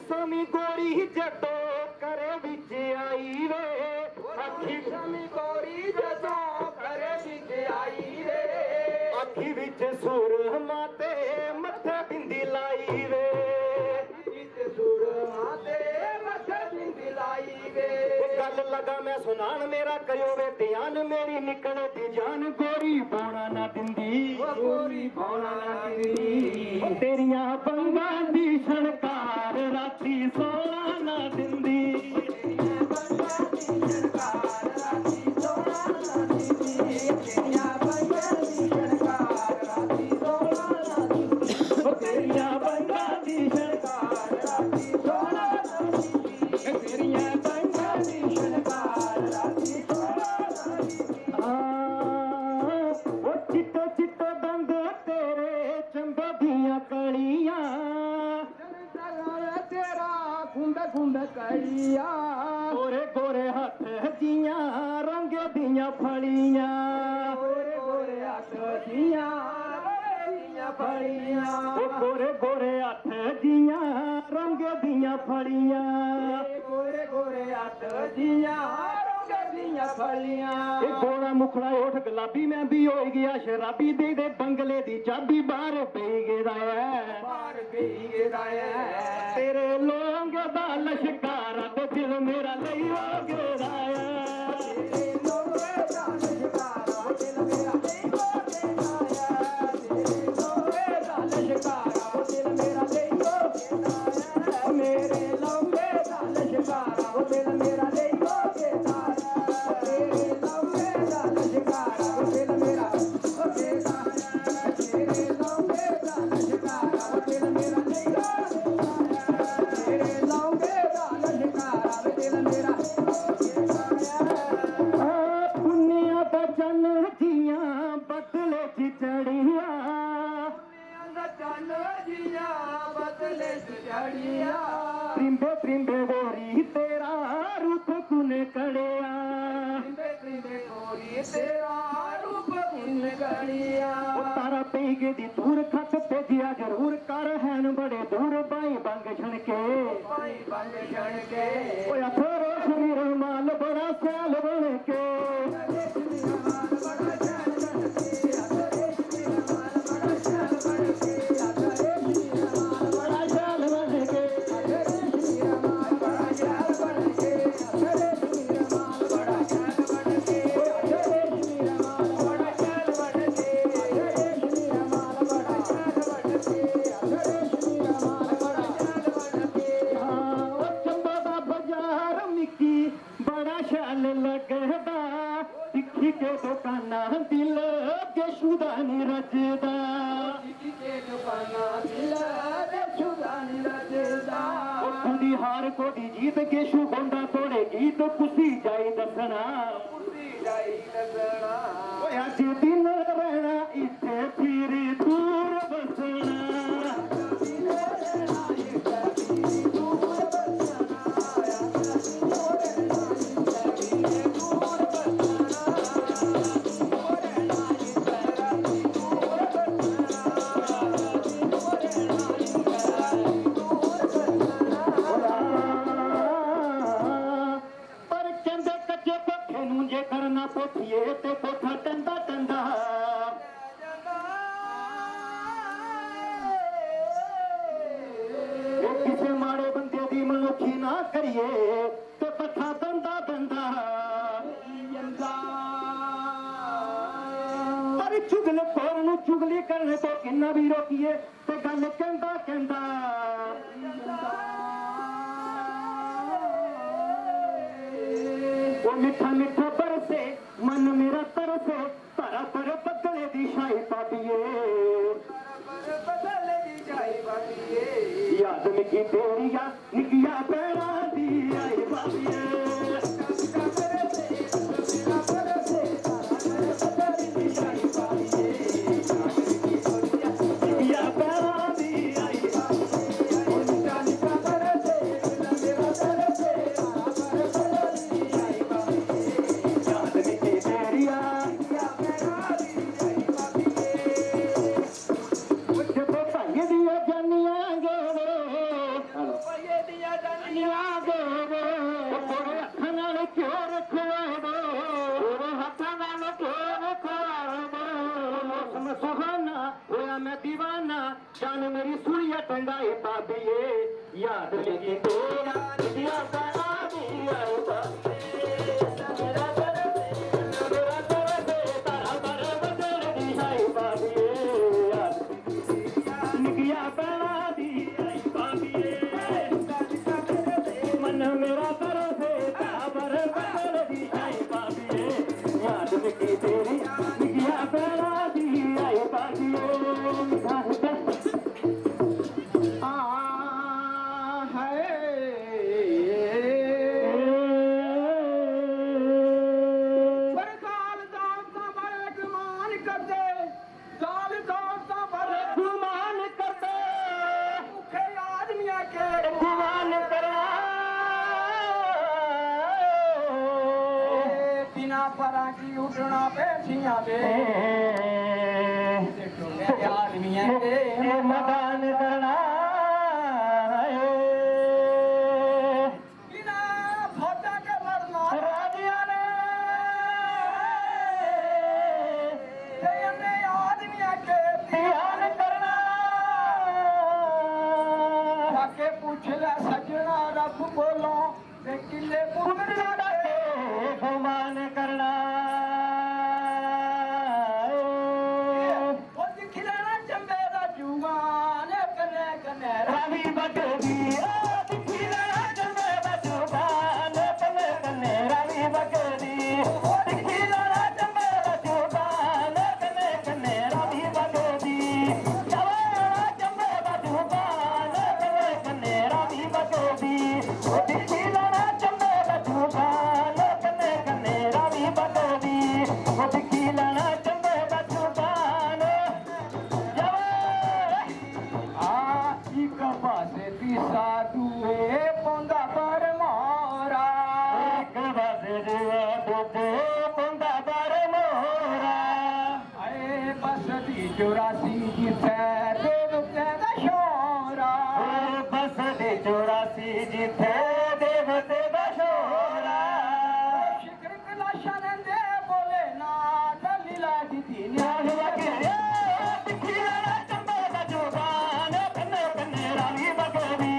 ਸਾਮੀ ਗੋਰੀ ਜਦੋਂ ਕਰੇ ਵਿੱਚ ਆਈ ਵੇ ਅੱਖੀ ਸਾਮੀ ਗੋਰੀ ਜਦੋਂ ਕਰੇ ਵਿੱਚ ਆਈ ਵੇ ਅੱਖੀ ਵਿੱਚ ਸੁਰਮਾ ਤੇ ਮੱਥੇ ਬਿੰਦੀ ਲਾਈ ਵੇ ਵਿੱਚ ਸੁਰਮਾ ਤੇ ਮੱਥੇ ਬਿੰਦੀ ਲਾਈ ਵੇ ਗੱਲ ਲਗਾ ਮੈਂ ਸੁਣਾਣ ਮੇਰਾ ਕਰਿਓ ਵੇ ਧਿਆਨ ਮੇਰੀ ਨਿਕਲੇ ਦੀ ਜਾਨ ਗੋਰੀ ਪਾਉਣਾ ਨਾ ਦਿੰਦੀ ਗੋਰੀ ਪਾਉਣਾ ਨਾ ਦਿੰਦੀ ਤੇਰੀਆਂ ਬੰਗਾਂ ਦੀ ਛਣਕਾਰ ਰਾਤੀ ਸੋਣਾ ਨਾ ਦਿੰਦੀ ਤੇਰੀਆਂ ਬੰਗਾਂ ਦੀ ਛਣਕਾਰ ਰਾਤੀ ਸੋਣਾ ਨਾ ਦਿੰਦੀ ਤੇਰੀਆਂ ਬੰਗਾਂ ਦੀ ਛਣਕਾਰ ਰਾਤੀ ਸੋਣਾ ਨਾ ਦਿੰਦੀ ਤੇਰੀਆਂ ਬੰਗਾਂ ਦੀ ਛਣਕਾਰ ਰਾਤੀ ਸੋਣਾ ਨਾ ਦਿੰਦੀ ਤੇਰੀਆਂ ਬੰਗਾਂ ਦੀ ਛਣਕਾਰ ਰਾਤੀ ਸੋਣਾ ਨਾ ਦਿੰਦੀ ਉਹ ਚਿੱਟੇ ਚਿੱਟੇ ਦੰਦ ਤੇਰੇ ਚੰਬੇ ਦੀਆਂ ਕਲੀਆਂ तेरा खुंबे खुंबे कड़िया गोरे गोरे हाथ जिया रंग दिया फलिया गोरे गोरे हाथ जिया फलिया गोरे गोरे हाथ जिया रंग दिया फलिया गोरे गोरे हाथ जिया गोरा मुखड़ा उठ गुलाबी मैं भी हो गया शराबी दे दे बंगले दी चाबी बाहर पी गेदा है तेरे लोंग दा लश्कारा ते दिल मेरा लई हो गेदा है तेरे लोंग दा लश्कारा दिल मेरा लई हो गेदा है तेरे लोंग दा लश्कारा दिल मेरा लई हो गेदा है मेरे लोंग दा लश्कारा दिल मेरा लई हो गेदा है तेरे लोंग दा लश्कारा दिल मेरा हो गेदा है तेरे लोंग दा लश्कारा दिल मेरा लई हो त्रिंबे त्रिंबे गोरी तेरा रूप कुन कड़िया तारा पेगे दी दूर खत भेजिया जरूर कर हैन बड़े दूर बाई बंग छणके थोड़े शरीर माल बड़ा सैल बन के मार को दी जीत के शु गोंदा तोड़े गीत कुसी जाई दसना ओए अज दिन रहना इत्थे फिर दूर बसना करना पोथिए ते पोथा टंदा टंदा किसे माड़े बंदे दी मनुखी ना करिए ते पथा दंदा दंदा पर चुगल खोर नू चुगली करने तो किन्ना भी रोकिए ते गल कहंदा कहंदा वो मिठा मिठा बरसे मन मेरा तरसे तारा पर बदले दी शाही पाटिए याद मिकी तेरिया निकिया पैरा दी आई बाबिए मैं दीवाना जान मेरी सुनिया टंगाए पापिए याद लेके तेरा दिया बना दिया मेरा तारा पर बदल दिया पापिए याद निकिया बना दिया पापिए मन मेरा तारा से तारा पर बदल दिया पापिए याद लेके तेरी निकिया बना दिया पापिए परा की उठना बैठिया बे आदमिया के मदान करना बिना फौजा के मरना राजिया ने आदमिया के ध्यान करना जाके पूछ ले सजना रब बोलो किले पुत्र गुमान करना खिलाना चंबे का जुबान कने कने रवि बकरी खिलाना चंबे का जुबान कने कने रवि बकरी खिलाना चंबे का जुबान कने कने रवि बकरी चवाना चंबे का जुबान कने कने रवि बकरी खिलाना चंबे का जुबान साधु पोंदा पर मोरा एक बजे पोंदा पर मोरा आए बस दी 84 जिथे देवते दा शोरा बस दी 84 जिथे देवते दा शोरा शिखर कलाशा नंदे बोले ना लीला दी न्याल लगे खिलाना चंबे दा जुबान कन्ने कन्ने रानी बगरी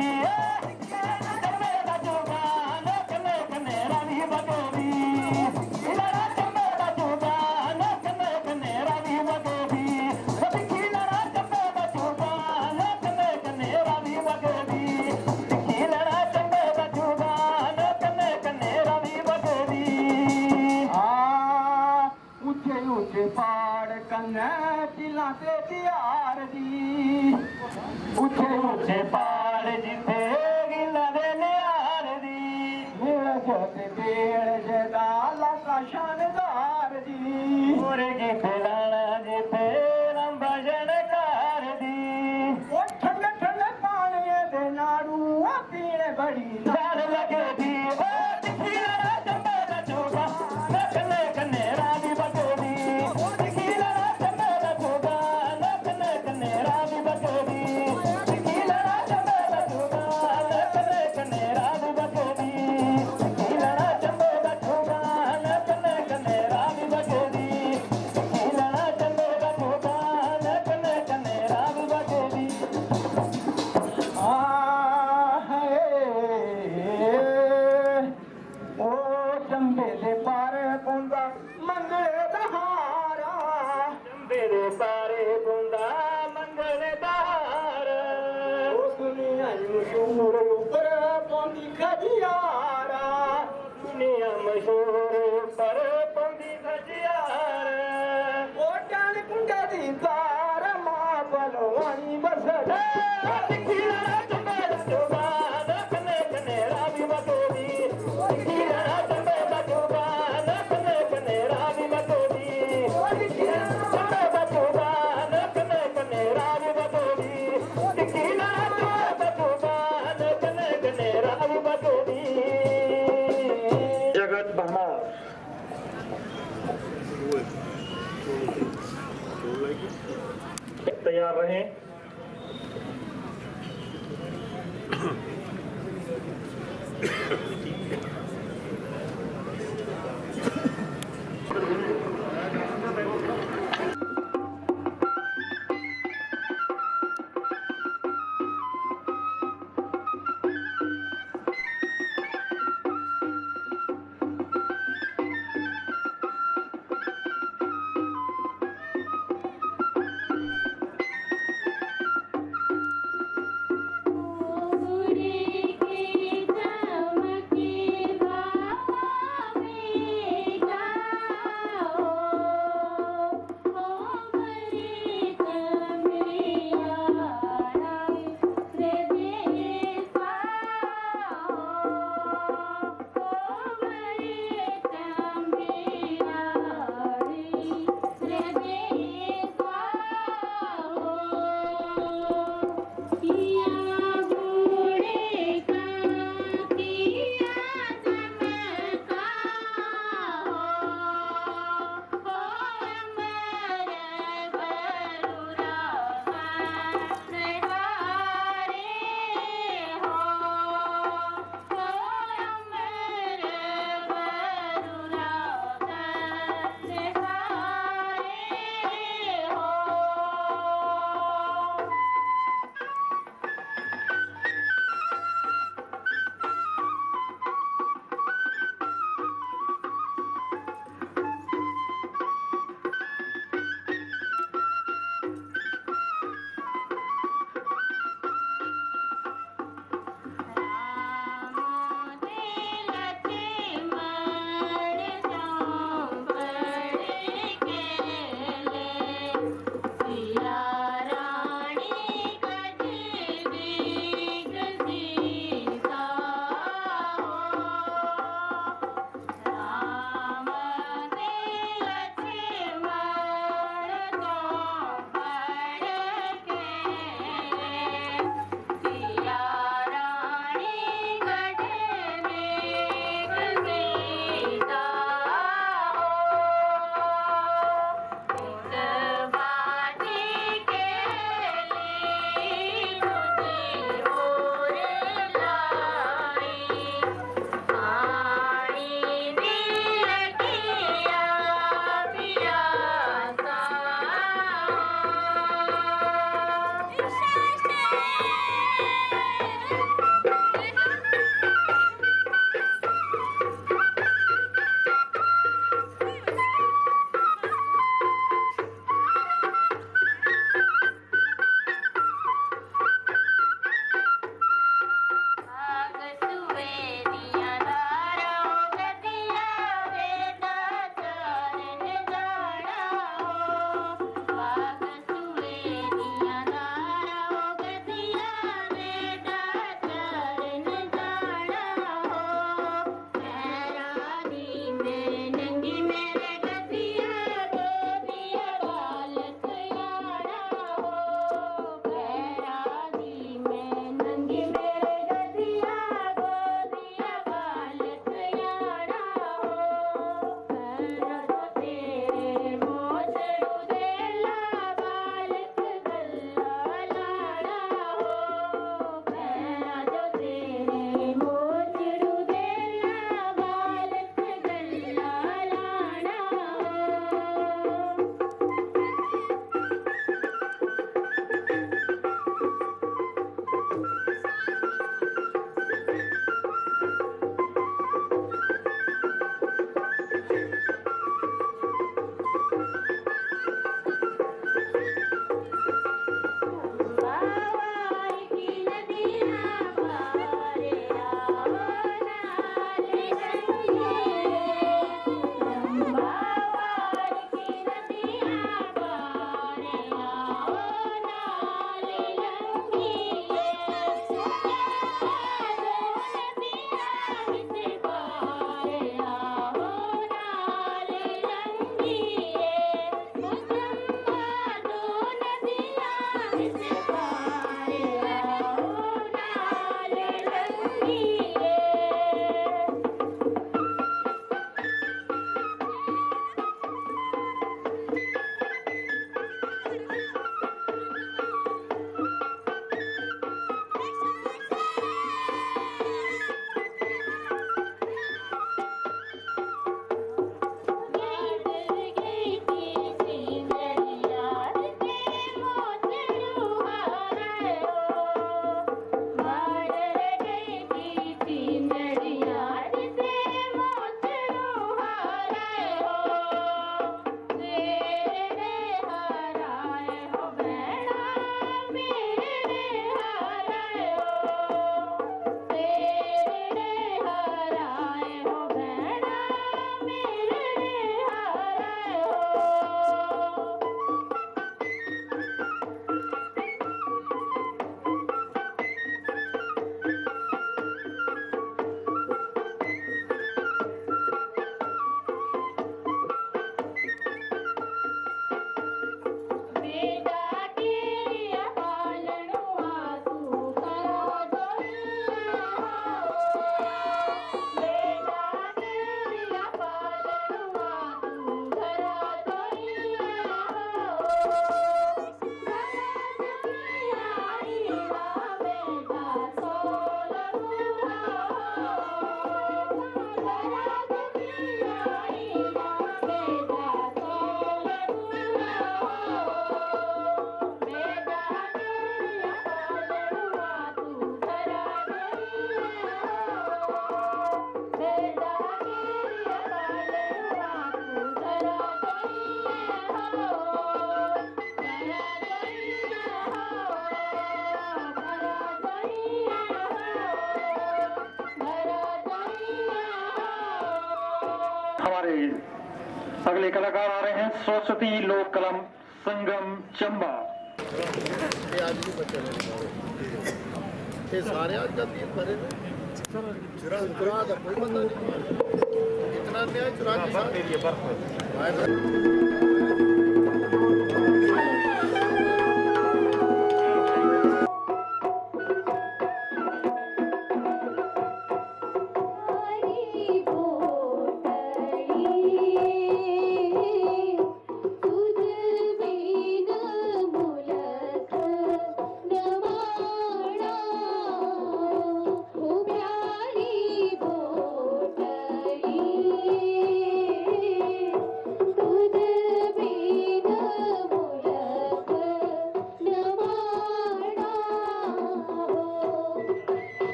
पीने बड़ी जान लगदी ओ दिखी लड़ा चंबे दा चोगा नखने कने रानी बगदी ओ दिखी लड़ा चंबे दा चोगा नखने कने रानी बगदी दिखी लड़ा चंबे दा चोगा नखने कने रानी बगदी दिखी लड़ा चंबे दा चोगा नखने कने रानी बगदी दिखी लड़ा चंबे दा चोगा नखने कने रानी बगदी ओ चंबे दे पारे पुंदा मंगले दा हारा चंबे दे पारे पुंदा मंगले दा हारा ओ दुनिया मशहूर ऊपर पौंदी खजियारा दुनिया मशहूर पर पौंदी खजियारा ओ टाण कुंडा दी तार मां बलवानी बसदा दिखी लड़ा चंबे दा चोगा नखने कने रावी बगोदी दिखी लड़ा चंबे दा चोगा नखने कने रावी बगोदी दिखी लड़ा चंबे दा चोगा नखने कने रावी बगोदी दिखी लड़ा चंबे दा चोगा नखने कने रावी बगोदी जगत बहार तैयार रहें हमारे अगले कलाकार आ रहे हैं सरस्वती लोक कलम संगम चंबा। ये सारे आज जाती है भरे चुरा चुरा का कोई पता नहीं इतना अन्याय चुरा के साथ तुझ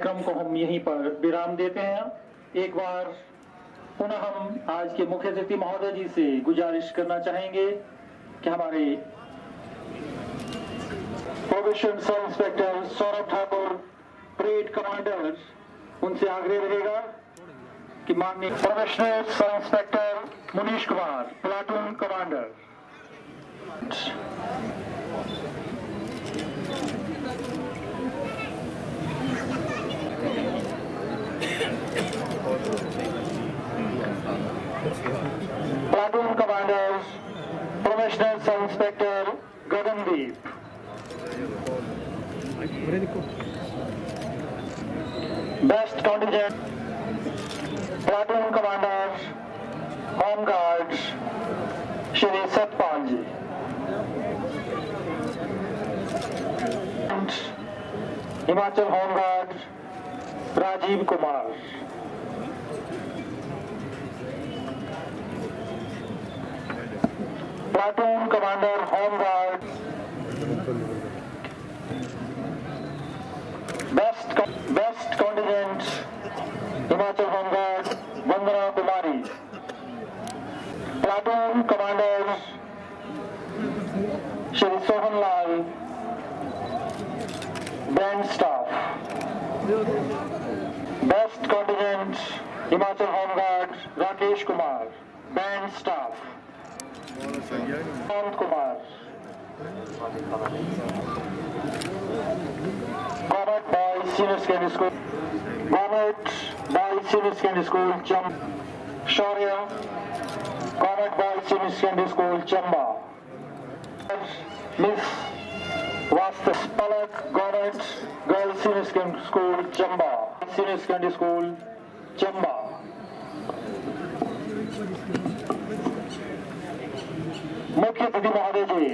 कार्यक्रम को हम यहीं पर विराम देते हैं। एक बार पुनः हम आज के मुख्य अतिथि महोदय जी से गुजारिश करना चाहेंगे कि हमारे probation sub inspector Saurabh Thakur, parade commander, उनसे आग्रह रहेगा कि माननीय probational sub inspector Munish Kumar, platoon commander, platoon commander probational sub inspector Gagandeep, best contingent platoon commander home guard Shri Satpal ji, Himachal home guard Rajeev Kumar, platoon commander home guard best contingent Himachal home guard Vandana Kumari, platoon commander Shri Sohan Lal, band staff, best contingent Himachal home guard Rakesh Kumar, band staff, Shant Kumar, government boys senior secondary school, government boys senior secondary school Shaurya, government boys senior secondary school Chamba, miss Vastav Palak, government girls senior secondary school Chamba, senior secondary school Chamba. मुख्य अतिथि महोदय जी,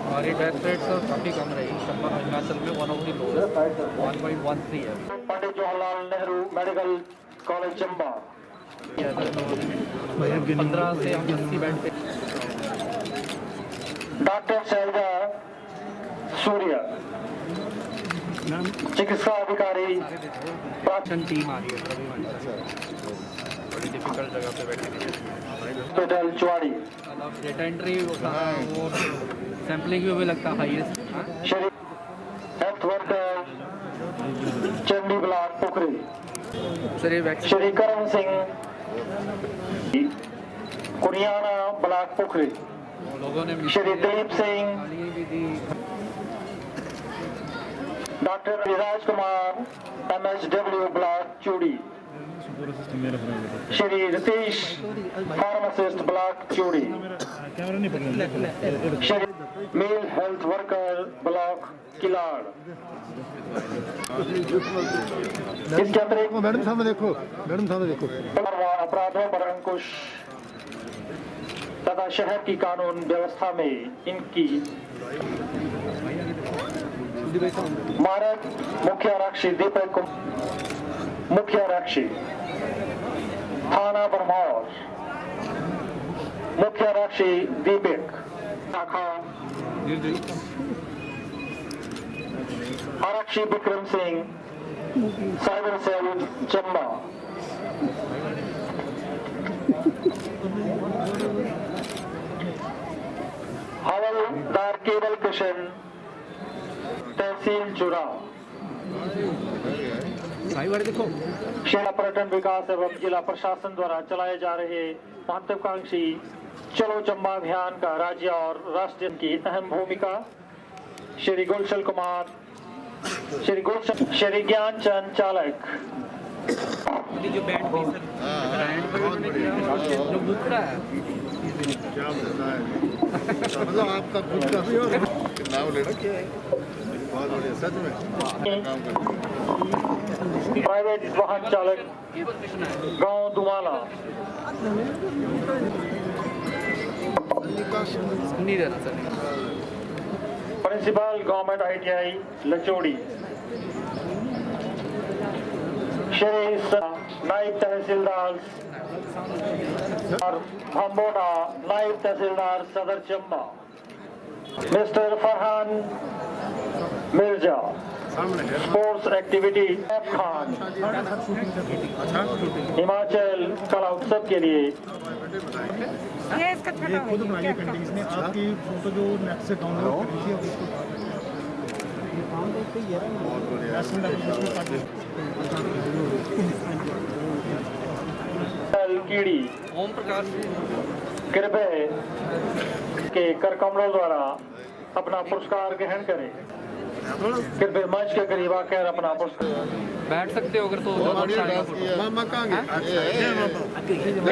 हमारी death rate sir काफ़ी कम रही, चंबा हिमाचल में 1 of the lowest 1.13 है। Pandit Jawaharlal Nehru medical college Chamba, 15 से हम 80 बेड पे। डॉक्टर शैलजा सूर्य, चिकित्सा अधिकारी प्राचीन टीम आ रही है रवि मंडल, बड़ी डिफिकल्ट जगह पे बैठे हैं। हॉस्पिटल चुवाड़ी, डेटा एंट्री वो सैम्पलिंग भी लगता है highest. Shri health worker Chandi block Pukhri, sir ये वैक्सीन श्री करण सिंह कुरियाना ब्लॉक पुखरी, लोगों ने श्री दिलीप सिंह, भी दी। Doctor Viraj Kumar MSW block Chudi, Shri Ritesh pharmacist block Chudi, Shri male health worker block Kilar. इसके अतिरिक्त मैडम सामने देखो, मैडम सामने देखो। अपराधों पर अंकुश तथा शहर की कानून व्यवस्था में इनकी मारक मुख्य आरक्षी दीपक, मुख्य आरक्षी थाना बरमौर, मुख्य आरक्षी दीपक शाखा, आरक्षी विक्रम सिंह साइबर सेल चंबा, हवलदार केवल कृष्ण तहसील चुरा, देखो जिला पर्यटन विकास एवं जिला प्रशासन द्वारा चलाए जा रहे महत्वाकांक्षी चलो चंबा अभियान का राज्य और राष्ट्र की अहम भूमिका। श्री गुलशन कुमार, श्री ज्ञानचंद चालक, जो बैंड पे सर बैंड पे उन्होंने किया और जो बुक रहा है क्या मतलब आपका खुद का भी और नाम लेना क्या है, बहुत बढ़िया सच में काम करते। प्राइवेट वाहन चालक गांव दुमाला, नहीं देना sir. Principal government ITI Lachori, Shri नायब तहसीलदार और भंबोड़ा नायब तहसीलदार सदर चंबा, मिस्टर फरहान मिर्जा। सामने है स्पोर्ट्स एक्टिविटी खान अच्छा हिमाचल कला उत्सव के लिए ये खुद बनाई है पेंटिंग्स ने आपकी फोटो जो नेट से डाउनलोड करी थी अब उसको बहुत बढ़िया कीड़ी ओम प्रकाश कृपया के कर कमलों द्वारा अपना पुरस्कार ग्रहण करें। कृपया मंच के करीब आकर अपना पुरस्कार। बैठ सकते हो अगर तो बहुत अच्छा आएगा फोटो। मामा कहाँ गए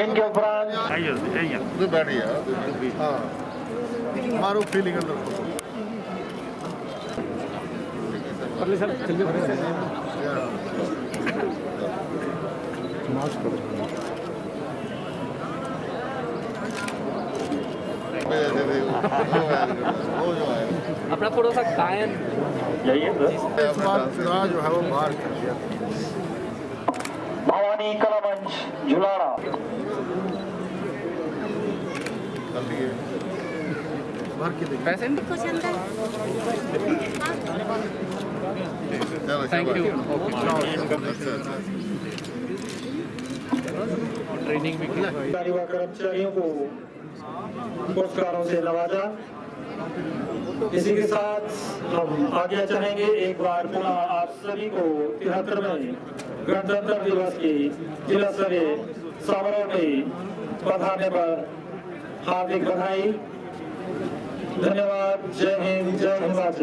इनके उपरांत तू बैठिए हाँ मारो फीलिंग अंदर परले सर चलिए वो जो है अपना थोड़ा सा गायन यही है सर। इस बार चुनाव जो है वो बाहर कर दिया भवानी कला मंच झुलाना कर लिए भर के देखिए पैसे कुछ अंदर चलो थैंक यू अच्छा अच्छा ट्रेनिंग भी की अधिकारी व कर्मचारियों को पुरस्कारों से नवाजा। इसी के साथ हम आगे चलेंगे। एक बार पुनः आप सभी को 73वें गणतंत्र दिवस की जिला स्तरीय समारोह में पधारने पर हार्दिक बधाई। धन्यवाद। जय हिंद, जय हिमाचल।